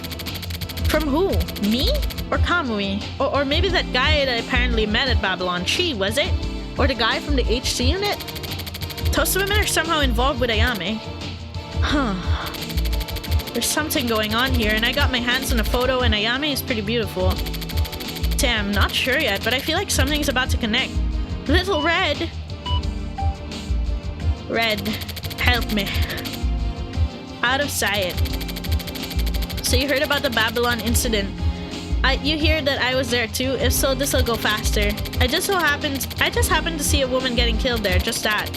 From who? Me? Or Kamui? Or maybe that guy that I apparently met at Babylon. Chi, was it? Or the guy from the HC unit? Those women are somehow involved with Ayame. Huh. There's something going on here, and I got my hands on a photo, and Ayame is pretty beautiful. Damn, not sure yet, but I feel like something's about to connect. Little Red! Red, help me. Out of sight. So you heard about the Babylon incident. You hear that I was there too? If so, this'll go faster. I just happened to see a woman getting killed there, just that.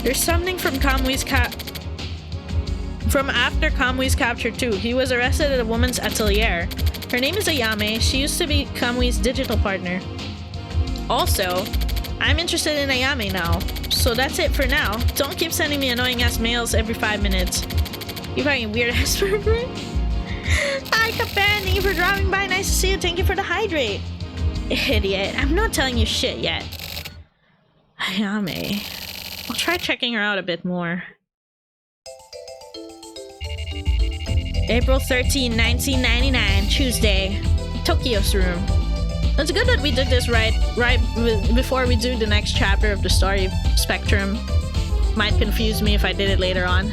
There's something from from after Kamui's capture too. He was arrested at a woman's atelier. Her name is Ayame. She used to be Kamui's digital partner. Also, I'm interested in Ayame now. So that's it for now. Don't keep sending me annoying ass mails every 5 minutes. You fucking weird ass pervert. Hi Kapan, thank you for dropping by. Nice to see you. Thank you for the hydrate. Idiot. I'm not telling you shit yet. Ayame. I'll try checking her out a bit more. April 13, 1999, Tuesday. Tokyo's room. It's good that we did this right before we do the next chapter of the story spectrum. Might confuse me if I did it later on.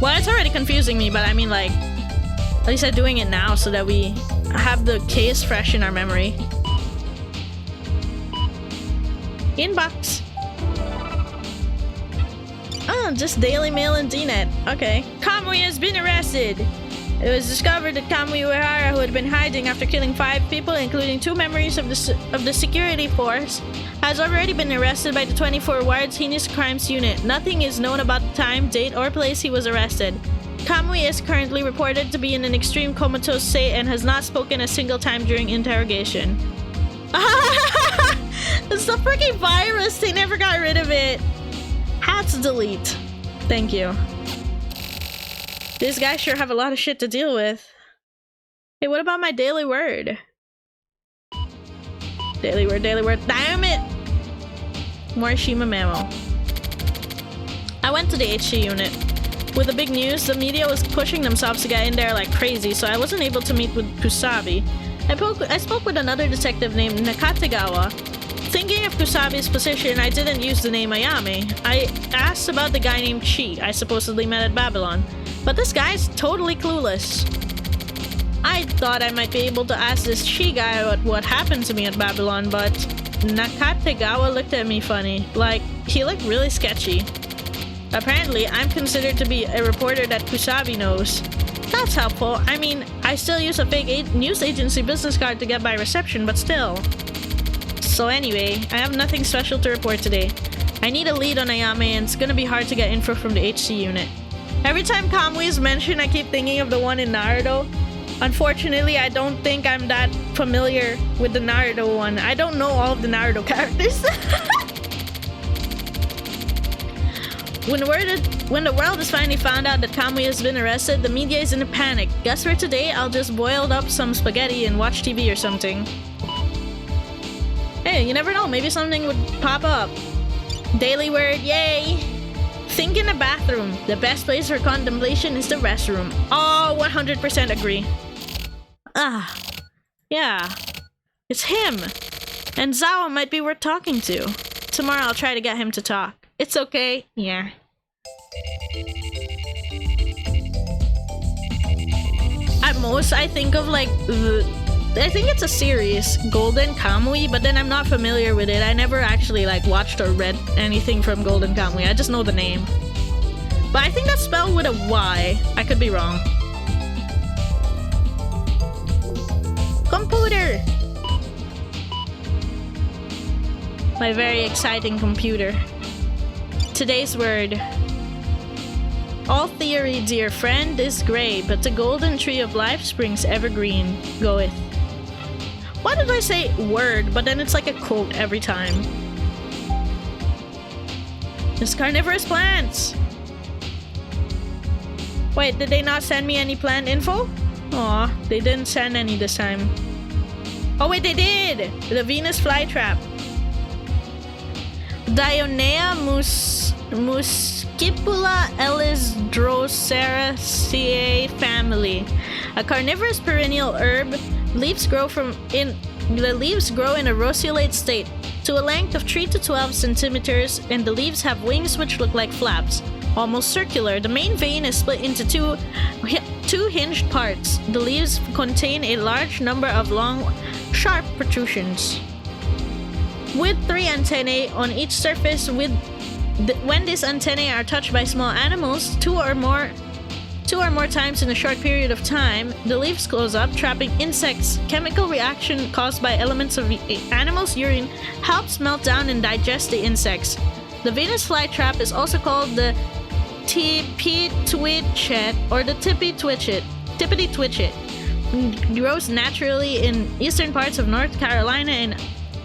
Well, it's already confusing me, but I mean like, at least I'm doing it now so that we have the case fresh in our memory. Inbox. Oh, just Daily Mail and DNet. Okay. Kamui has been arrested. It was discovered that Kamui Uehara, who had been hiding after killing 5 people, including 2 members of the security force, has already been arrested by the 24 Ward's Heinous Crimes Unit. Nothing is known about the time, date, or place he was arrested. Kamui is currently reported to be in an extreme comatose state and has not spoken a single time during interrogation. It's the freaking virus! They never got rid of it! How to delete. Thank you. These guys sure have a lot of shit to deal with. Hey, what about my daily word? Daily word. Damn it! More Shima memo. I went to the HC unit. With the big news, the media was pushing themselves to get in there like crazy, so I wasn't able to meet with Kusabi. I spoke with another detective named Nakategawa. Thinking of Kusabi's position, I didn't use the name Ayame. I asked about the guy named Chi I supposedly met at Babylon, but this guy's totally clueless. I thought I might be able to ask this Chi guy about what happened to me at Babylon, but Nakategawa looked at me funny. Like, he looked really sketchy. Apparently, I'm considered to be a reporter that Kusabi knows. That's helpful. I mean, I still use a fake news agency business card to get by reception, but still. So anyway, I have nothing special to report today. I need a lead on Ayame, and it's gonna be hard to get info from the HC unit. Every time Kamui is mentioned, I keep thinking of the one in Naruto. Unfortunately, I don't think I'm that familiar with the Naruto one. I don't know all of the Naruto characters. When the world has finally found out that Kamui has been arrested, the media is in a panic. Guess for today, I'll just boil up some spaghetti and watch TV or something. Hey, you never know, maybe something would pop up. Daily word, yay! Think in the bathroom. The best place for contemplation is the restroom. Oh, 100% agree. Ah, yeah. It's him! And Zawa might be worth talking to. Tomorrow I'll try to get him to talk. It's okay, yeah. At most, I think of like I think it's a series, Golden Kamui, but then I'm not familiar with it. I never actually like watched or read anything from Golden Kamui. I just know the name. But I think that's spelled with a Y. I could be wrong. Computer! My very exciting computer. Today's word. All theory, dear friend, is grey, but the golden tree of life springs evergreen. Goeth. Why did I say word, but then it's like a quote every time? It's carnivorous plants! Wait, did they not send me any plant info? Aw, they didn't send any this time. Oh wait, they did! The Venus flytrap. Dionea muscipula elisdroseraceae family. A carnivorous perennial herb. The leaves grow in a rosculate state to a length of 3 to 12 centimeters, and the leaves have wings which look like flaps, almost circular. The main vein is split into two hinged parts. The leaves contain a large number of long, sharp protrusions, with 3 antennae on each surface. When these antennae are touched by small animals, two or more times in a short period of time, the leaves close up, trapping insects. Chemical reaction caused by elements of the animal's urine helps melt down and digest the insects. The Venus flytrap is also called the tippy twitchet or the tippity twitchet. Grows naturally in eastern parts of North Carolina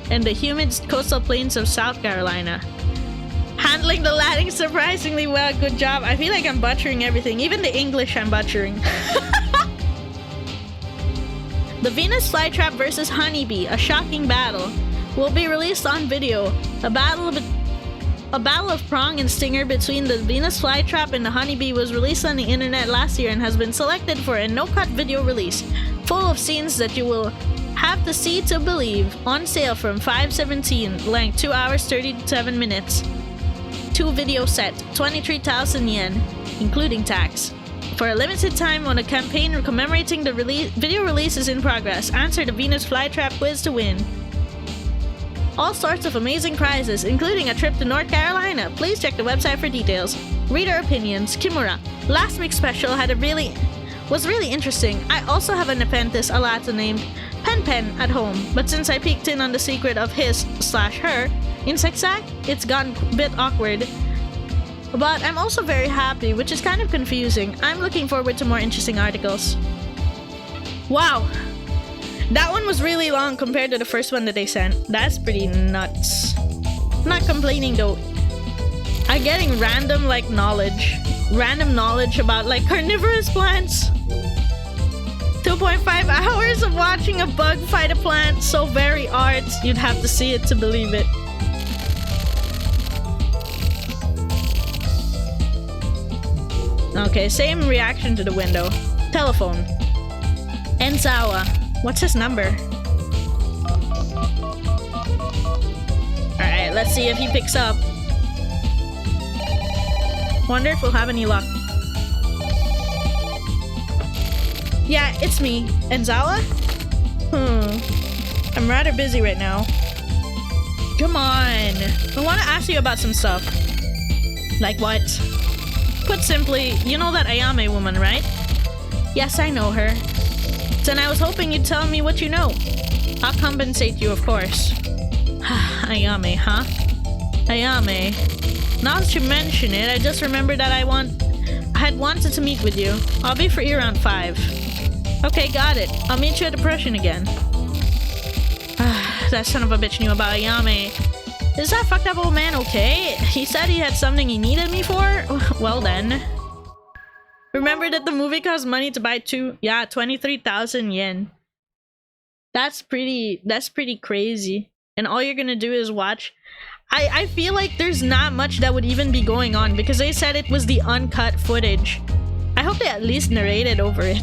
and the humid coastal plains of South Carolina. Handling the Latin surprisingly well. Good job. I feel like I'm butchering everything. Even the English I'm butchering. The Venus flytrap versus honeybee. A shocking battle. Will be released on video. A battle of prong and stinger between the Venus flytrap and the honeybee was released on the internet last year and has been selected for a no-cut video release. Full of scenes that you will have to see to believe. On sale from $5.17. Length 2 hours 37 minutes. 2 video set, 23,000 yen, including tax. For a limited time on a campaign commemorating the video release is in progress. Answer the Venus flytrap quiz to win all sorts of amazing prizes, including a trip to North Carolina. Please check the website for details. Reader opinions. Kimura. Last week's special was really interesting. I also have an apprentice, a latte named Pen at home, but since I peeked in on the secret of his/her insect sack, it's gone a bit awkward. But I'm also very happy, which is kind of confusing. I'm looking forward to more interesting articles. Wow! That one was really long compared to the first one that they sent. That's pretty nuts. Not complaining though. I'm getting random knowledge. Random knowledge about carnivorous plants. 2.5 hours of watching a bug fight a plant. So very arts. You'd have to see it to believe it. Okay, same reaction to the window. Telephone. Enzawa. What's his number? Alright, let's see if he picks up. Wonder if we'll have any luck. Yeah, it's me. Enzawa? I'm rather busy right now. Come on. I want to ask you about some stuff. Like what? Put simply, you know that Ayame woman, right? Yes, I know her. Then I was hoping you'd tell me what you know. I'll compensate you, of course. Ayame, huh? Ayame. Now that you mention it, I just remembered that I had wanted to meet with you. I'll be free around 5. Okay, got it. I'll meet you at the Prussian again. That son of a bitch knew about Ayame. Is that fucked up old man okay? He said he had something he needed me for? Well then. Remember that the movie cost money to buy 2? Yeah, 23,000 yen. That's pretty crazy. And all you're gonna do is watch. I feel like there's not much that would even be going on because they said it was the uncut footage. I hope they at least narrated over it.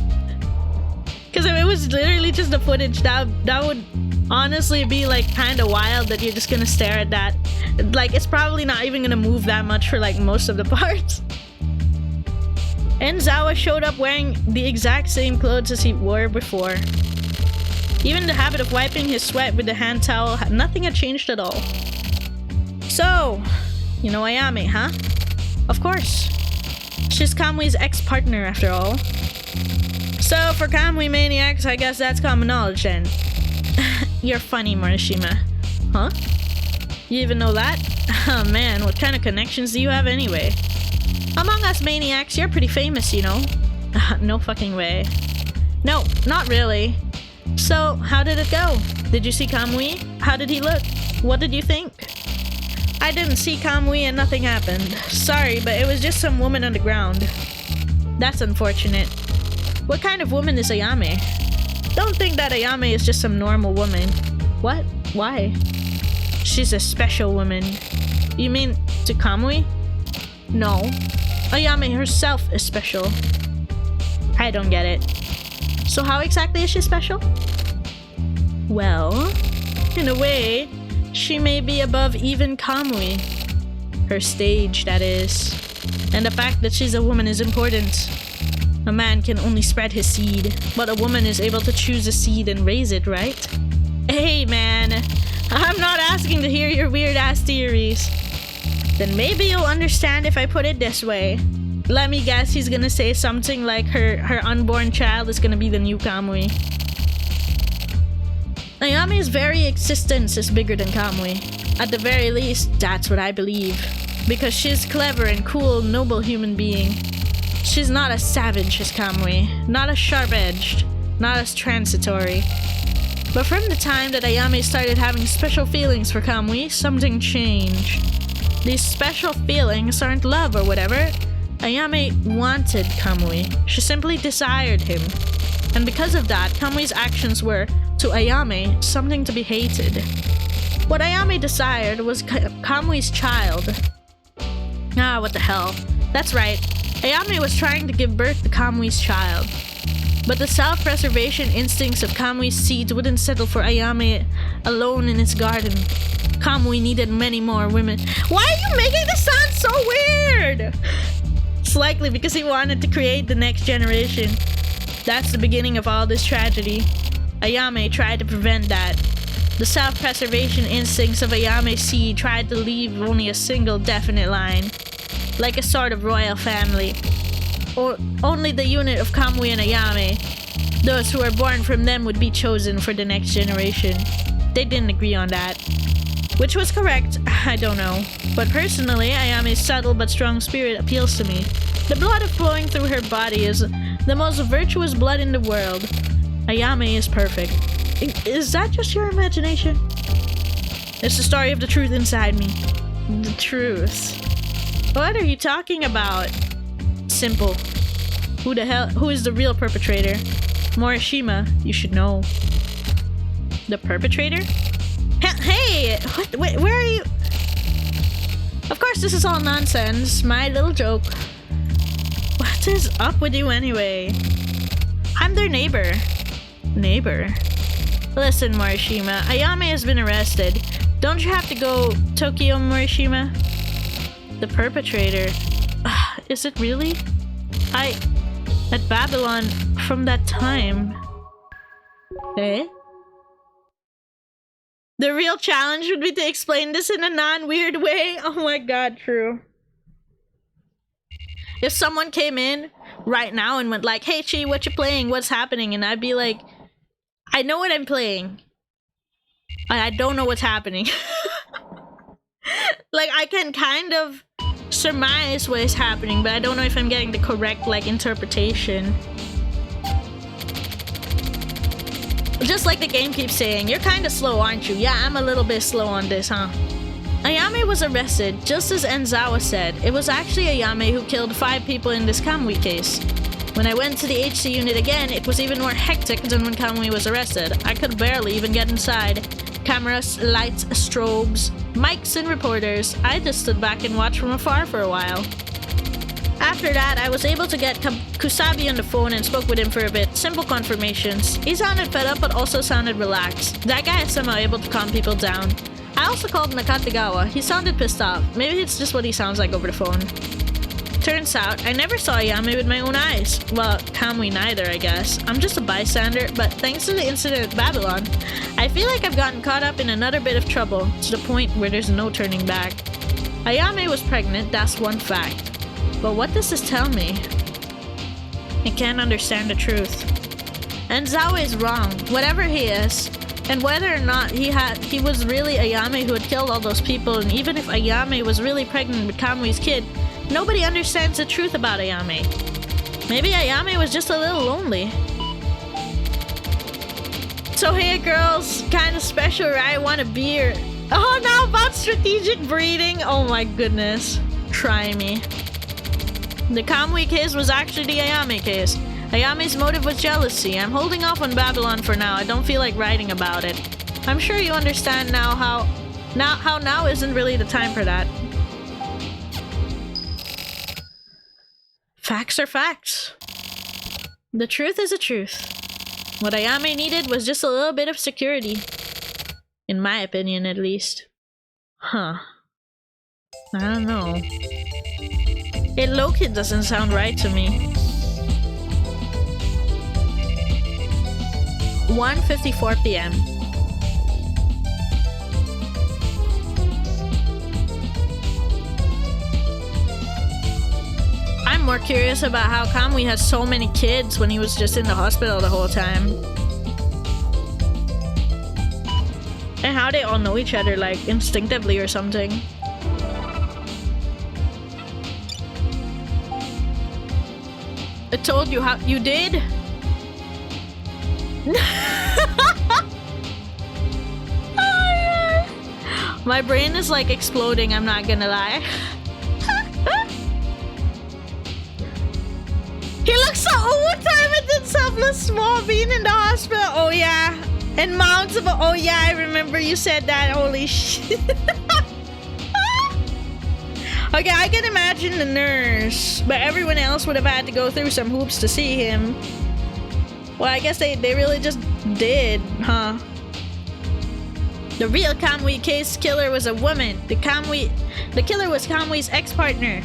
Because if it was literally just the footage, that would honestly be kind of wild that you're just gonna stare at that. It's probably not even gonna move that much for most of the parts. Enzawa showed up wearing the exact same clothes as he wore before. Even the habit of wiping his sweat with the hand towel, nothing had changed at all. So, you know Ayame, huh? Of course. She's Kamui's ex-partner after all. So for Kamui maniacs, I guess that's common knowledge then. You're funny, Morishima. Huh? You even know that? Oh man, what kind of connections do you have anyway? Among us maniacs, you're pretty famous, you know. No fucking way. No, not really. So, how did it go? Did you see Kamui? How did he look? What did you think? I didn't see Kamui and nothing happened. Sorry, but it was just some woman on the ground. That's unfortunate. What kind of woman is Ayame? Don't think that Ayame is just some normal woman. What? Why? She's a special woman. You mean to Kamui? No. Ayame herself is special. I don't get it. So how exactly is she special? Well, in a way, she may be above even Kamui. Her stage, that is. And the fact that she's a woman is important. A man can only spread his seed, but a woman is able to choose a seed and raise it, right? Hey man, I'm not asking to hear your weird-ass theories. Then maybe you'll understand if I put it this way. Let me guess he's gonna say something like her unborn child is gonna be the new Kamui. Ayame's very existence is bigger than Kamui. At the very least, that's what I believe. Because she's clever and cool, noble human being. She's not as savage as Kamui, not as sharp-edged, not as transitory. But from the time that Ayame started having special feelings for Kamui, something changed. These special feelings aren't love or whatever. Ayame wanted Kamui. She simply desired him. And because of that, Kamui's actions were, to Ayame, something to be hated. What Ayame desired was Kamui's child. Ah, what the hell. That's right. Ayame was trying to give birth to Kamui's child. But the self-preservation instincts of Kamui's seeds wouldn't settle for Ayame alone in its garden. Kamui needed many more women. Why are you making this sound so weird? It's likely because he wanted to create the next generation. That's the beginning of all this tragedy. Ayame tried to prevent that. The self-preservation instincts of Ayame's seed tried to leave only a single definite line. Like a sort of royal family. Or only the unit of Kamui and Ayame. Those who were born from them would be chosen for the next generation. They didn't agree on that. Which was correct, I don't know. But personally, Ayame's subtle but strong spirit appeals to me. The blood flowing through her body is the most virtuous blood in the world. Ayame is perfect. Is that just your imagination? It's the story of the truth inside me. The truth. What are you talking about? Simple. Who is the real perpetrator? Morishima, you should know. The perpetrator? Hey! Where are you? Of course, this is all nonsense. My little joke. What is up with you anyway? I'm their neighbor. Neighbor? Listen, Morishima, Ayame has been arrested. Don't you have to go Tokyo, Morishima? The perpetrator. Is it really? At Babylon from that time. Eh? The real challenge would be to explain this in a non-weird way. Oh my god, true. If someone came in right now and went like, hey Chi, what you playing? What's happening? And I'd be like, I know what I'm playing. I don't know what's happening. Like, I can kind of surmise what is happening, but I don't know if I'm getting the correct, like, interpretation. Just like the game keeps saying, you're kinda slow, aren't you? Yeah, I'm a little bit slow on this, huh? Ayame was arrested, just as Enzawa said. It was actually Ayame who killed 5 people in this Kamui case. When I went to the HC unit again, it was even more hectic than when Kamui was arrested. I could barely even get inside. Cameras, lights, strobes, mics and reporters. I just stood back and watched from afar for a while. After that, I was able to get Kusabi on the phone and spoke with him for a bit. Simple confirmations. He sounded fed up but also sounded relaxed. That guy is somehow able to calm people down. I also called Nakatagawa. He sounded pissed off. Maybe it's just what he sounds like over the phone. Turns out, I never saw Ayame with my own eyes. Well, Kamui neither, I guess. I'm just a bystander, but thanks to the incident at Babylon, I feel like I've gotten caught up in another bit of trouble, to the point where there's no turning back. Ayame was pregnant, that's one fact. But what does this tell me? I can't understand the truth. And Zhao is wrong, whatever he is. And whether or not he was really Ayame who had killed all those people, and even if Ayame was really pregnant with Kamui's kid, nobody understands the truth about Ayame. Maybe Ayame was just a little lonely. So hey girls, kinda special, right? Want a beer? Oh, now about strategic breeding? Oh my goodness. Try me. The Kamui case was actually the Ayame case. Ayame's motive was jealousy. I'm holding off on Babylon for now. I don't feel like writing about it. I'm sure you understand now how now isn't really the time for that. Facts are facts. The truth is the truth. What Ayame needed was just a little bit of security. In my opinion, at least. Huh. I don't know. It low-key doesn't sound right to me. 1:54 p.m. I'm more curious about how Kamui has so many kids when he was just in the hospital the whole time. And how they all know each other, like, instinctively or something. I told you how you did? My brain is like exploding, I'm not gonna lie. He looks so overtimed and selfless small being in the hospital. Oh yeah. And mounts of oh yeah, I remember you said that. Holy shit. Okay, I can imagine the nurse, but everyone else would have had to go through some hoops to see him. Well, I guess they really just did, huh? The real Kamui case killer was a woman. The killer was Kamui's ex-partner.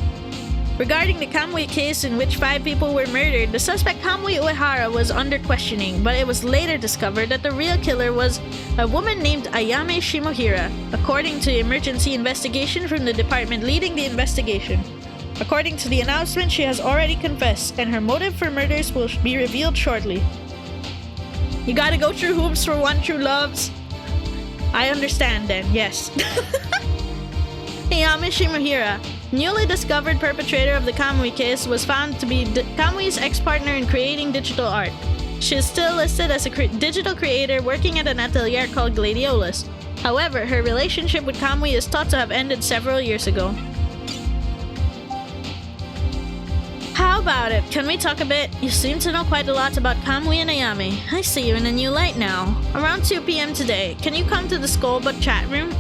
Regarding the Kamui case in which 5 people were murdered, the suspect Kamui Uehara was under questioning, but it was later discovered that the real killer was a woman named Ayame Shimohira, according to the emergency investigation from the department leading the investigation. According to the announcement, she has already confessed, and her motive for murders will be revealed shortly. You gotta go through hoops for one true loves. I understand then, yes. Ayame Shimohira, newly discovered perpetrator of the Kamui case, was found to be Kamui's ex-partner in creating digital art. She is still listed as a digital creator working at an atelier called Gladiolus. However, her relationship with Kamui is thought to have ended several years ago. How about it? Can we talk a bit? You seem to know quite a lot about Kamui and Ayame. I see you in a new light now. Around 2 p.m. today, can you come to the Skullbutt chat room?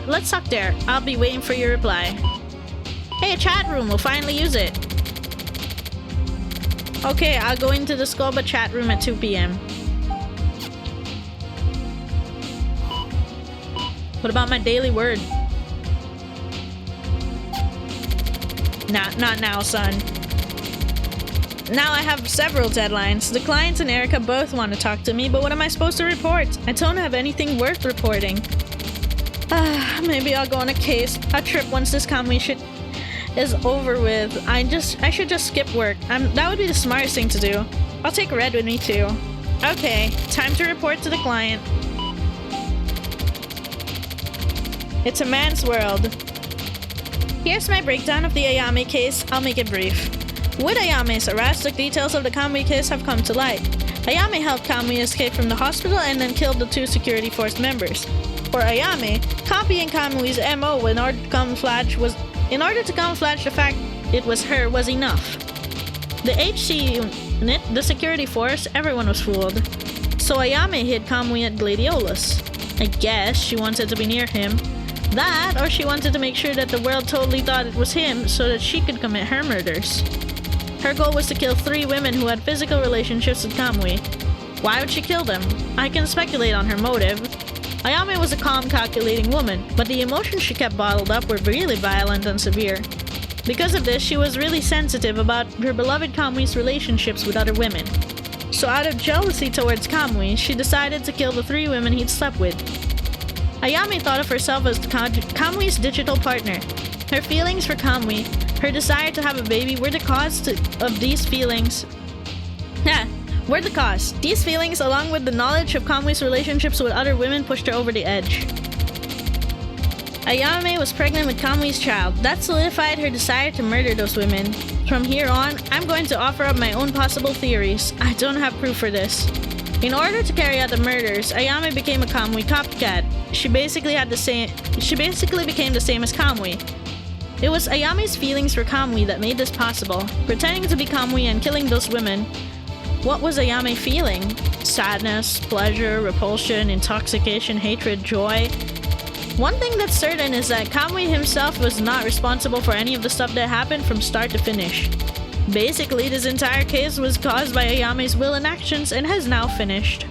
Let's talk there. I'll be waiting for your reply. Hey, chat room, we'll finally use it. Okay, I'll go into the Skullbutt chat room at 2 p.m. What about my daily word? Not now, son. Now I have several deadlines. The clients and Erica both want to talk to me, but what am I supposed to report? I don't have anything worth reporting. Maybe I'll go on a trip once this Kamui shit is over with. I should just skip work. That would be the smartest thing to do. I'll take Red with me too. Okay, time to report to the client. It's a man's world. Here's my breakdown of the Ayame case. I'll make it brief. With Ayame's arrest, the details of the Kamui case have come to light. Ayame helped Kamui escape from the hospital and then killed the 2 security force members. For Ayame, copying Kamui's MO in order to camouflage the fact it was her was enough. The HC unit, the security force, everyone was fooled. So Ayame hid Kamui at Gladiolus. I guess she wanted to be near him. That, or she wanted to make sure that the world totally thought it was him so that she could commit her murders. Her goal was to kill 3 women who had physical relationships with Kamui. Why would she kill them? I can speculate on her motive. Ayame was a calm, calculating woman, but the emotions she kept bottled up were really violent and severe. Because of this, she was really sensitive about her beloved Kamui's relationships with other women. So out of jealousy towards Kamui, she decided to kill the 3 women he'd slept with. Ayame thought of herself as Kamui's digital partner. Her feelings for Kamui, her desire to have a baby were the cause of these feelings. Were the cause. These feelings, along with the knowledge of Kamui's relationships with other women, pushed her over the edge. Ayame was pregnant with Kamui's child. That solidified her desire to murder those women. From here on, I'm going to offer up my own possible theories. I don't have proof for this. In order to carry out the murders, Ayame became a Kamui copycat. She basically became the same as Kamui. It was Ayame's feelings for Kamui that made this possible. Pretending to be Kamui and killing those women. What was Ayame feeling? Sadness, pleasure, repulsion, intoxication, hatred, joy. One thing that's certain is that Kamui himself was not responsible for any of the stuff that happened from start to finish. Basically, this entire case was caused by Ayame's will and actions and has now finished.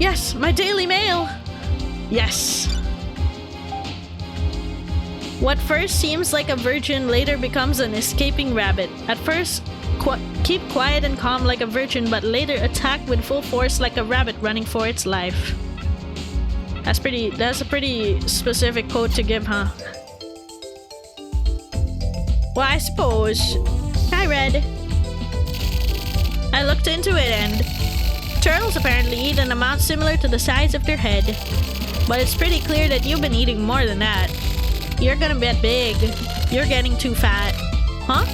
Yes, my Daily Mail! Yes! What first seems like a virgin later becomes an escaping rabbit. At first, keep quiet and calm like a virgin, but later attack with full force like a rabbit running for its life. That's a pretty specific quote to give, huh? Well, I suppose. I read. I looked into it and turtles apparently eat an amount similar to the size of their head. But it's pretty clear that you've been eating more than that. You're gonna get big. You're getting too fat. Huh?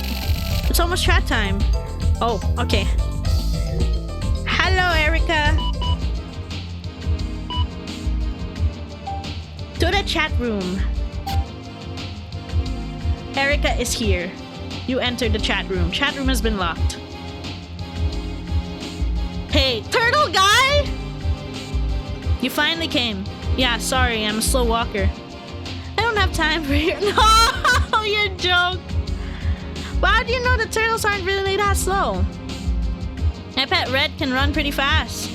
It's almost chat time. Oh, okay. Hello, Erica. To the chat room. Erica is here. You entered the chat room. Chat room has been locked. Hey, turtle guy! You finally came. Yeah, sorry, I'm a slow walker. I don't have time for you. No, you joke. But how do you know the turtles aren't really that slow? My pet Red can run pretty fast.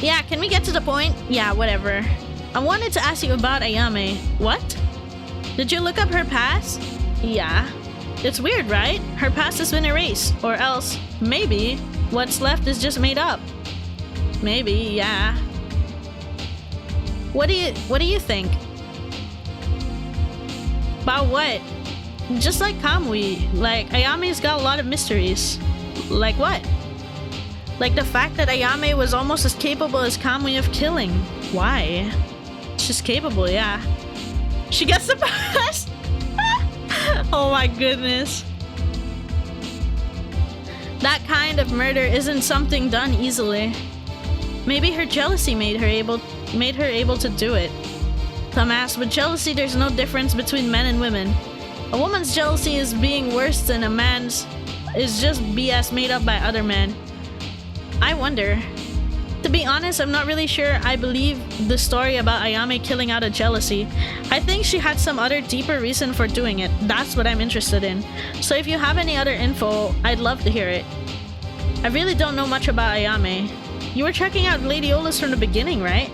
Yeah, can we get to the point? Yeah, whatever. I wanted to ask you about Ayame. What? Did you look up her past? Yeah. It's weird, right? Her past has been erased. Or else, maybe, what's left is just made up. Maybe, yeah. What do you think? About what? Just like Kamui, like Ayame's got a lot of mysteries. Like what? Like the fact that Ayame was almost as capable as Kamui of killing. Why? She's capable, yeah. She gets the pass! Oh my goodness. That kind of murder isn't something done easily. Maybe her jealousy made her able to do it. Dumbass, with jealousy there's no difference between men and women. A woman's jealousy is being worse than a man's is just BS made up by other men. I wonder. To be honest, I'm not really sure I believe the story about Ayame killing out of jealousy. I think she had some other deeper reason for doing it. That's what I'm interested in. So if you have any other info, I'd love to hear it. I really don't know much about Ayame. You were checking out Lady Ola's from the beginning, right?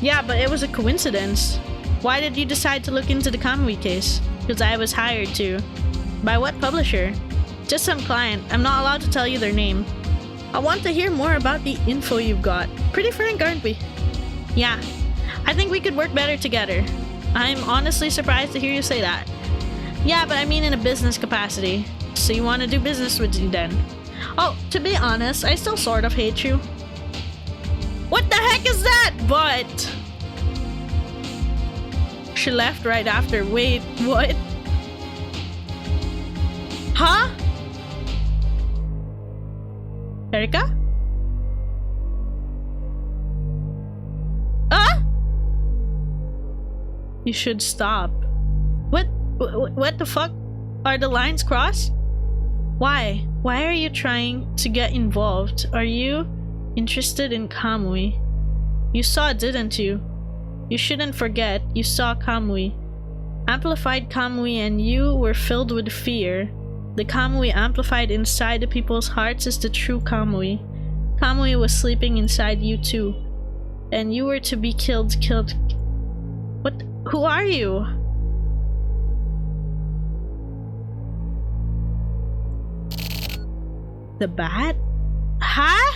Yeah, but it was a coincidence. Why did you decide to look into the Kamui case? Because I was hired to. By what publisher? Just some client. I'm not allowed to tell you their name. I want to hear more about the info you've got. Pretty frank, aren't we? Yeah. I think we could work better together. I'm honestly surprised to hear you say that. Yeah, but I mean in a business capacity. So you want to do business with you then? Oh, to be honest, I still sort of hate you. What the heck is that? But... She left right after. Wait, what? Huh? Erica? Ah! You should stop. What the fuck? Are the lines crossed? Why? Why are you trying to get involved? Are you interested in Kamui? You saw, didn't you? You shouldn't forget, you saw Kamui. Amplified Kamui and you were filled with fear. The Kamui amplified inside the people's hearts is the true Kamui. Kamui was sleeping inside you too. And you were to be killed. What? Who are you? The bat? Huh?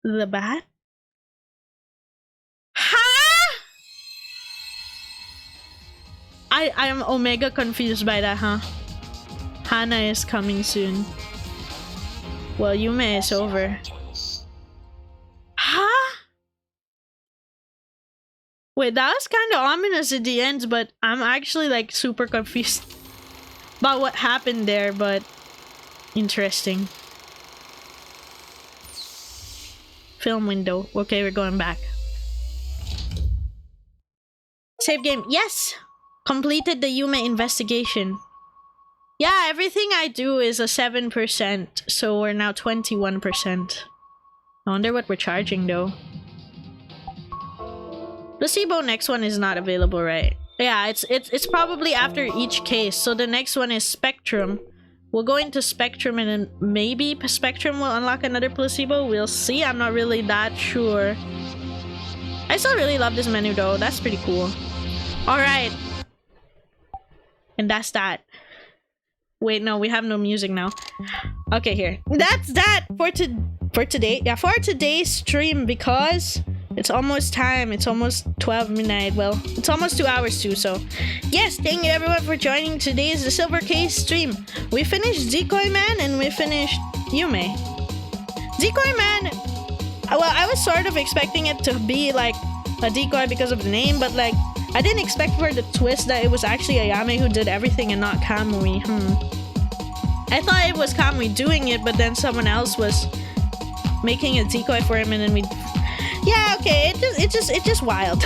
The bat? Huh? I'm omega confused by that, huh? Hana is coming soon. Well, Yume is over. Huh? Wait, that was kind of ominous at the end, but I'm actually like super confused about what happened there, but interesting. Film window. Okay, we're going back. Save game. Yes! Completed the Yume investigation. Yeah, everything I do is a 7%, so we're now 21%. I wonder what we're charging though. Placebo next one is not available, right? Yeah, it's probably after each case. So the next one is Spectrum. We'll go into Spectrum and then maybe Spectrum will unlock another placebo. We'll see. I'm not really that sure. I still really love this menu though. That's pretty cool. Alright. And that's that. Wait, no, we have no music now. Okay, here. That's that for today. Yeah, for today's stream, because it's almost time. It's almost 12 midnight. Well, it's almost 2 hours too, so yes, thank you everyone for joining today's The Silver Case stream. We finished Decoyman and we finished Yume. Decoyman, well, I was sort of expecting it to be like a decoy because of the name, but like I didn't expect for the twist that it was actually Ayame who did everything and not Kamui. I thought it was Kamui doing it, but then someone else was making a decoy for him, and then we... Yeah, okay, it's just wild.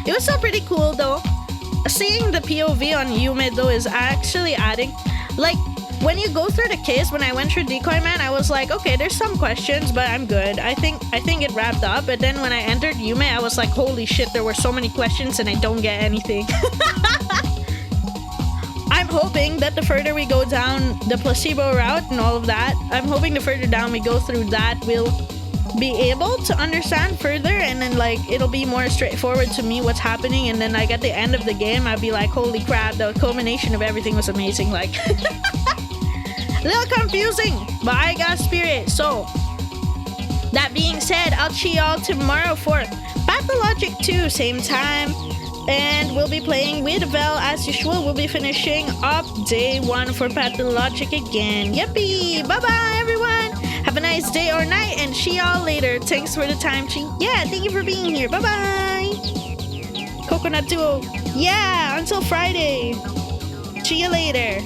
It was still pretty cool though. Seeing the POV on Yume though is actually adding... Like, when you go through the case, when I went through Decoyman, I was like, okay, there's some questions, but I'm good. I think it wrapped up. But then when I entered Yume, I was like, holy shit, there were so many questions and I don't get anything. I'm hoping that the further we go down the placebo route and all of that, I'm hoping the further down we go through that, we'll be able to understand further, and then like it'll be more straightforward to me what's happening, and then like at the end of the game I'll be like, holy crap, the culmination of everything was amazing. Like a little confusing, but I got spirit. So that being said, I'll see y'all tomorrow for Pathologic 2, same time, and we'll be playing with Vel as usual. We'll be finishing up day 1 for Pathologic again. Yippee! Bye bye everyone, have a nice day or night, and see y'all later. Thanks for the time. Yeah, thank you for being here. Bye bye. Coconut Duo. Yeah, until Friday. See you later.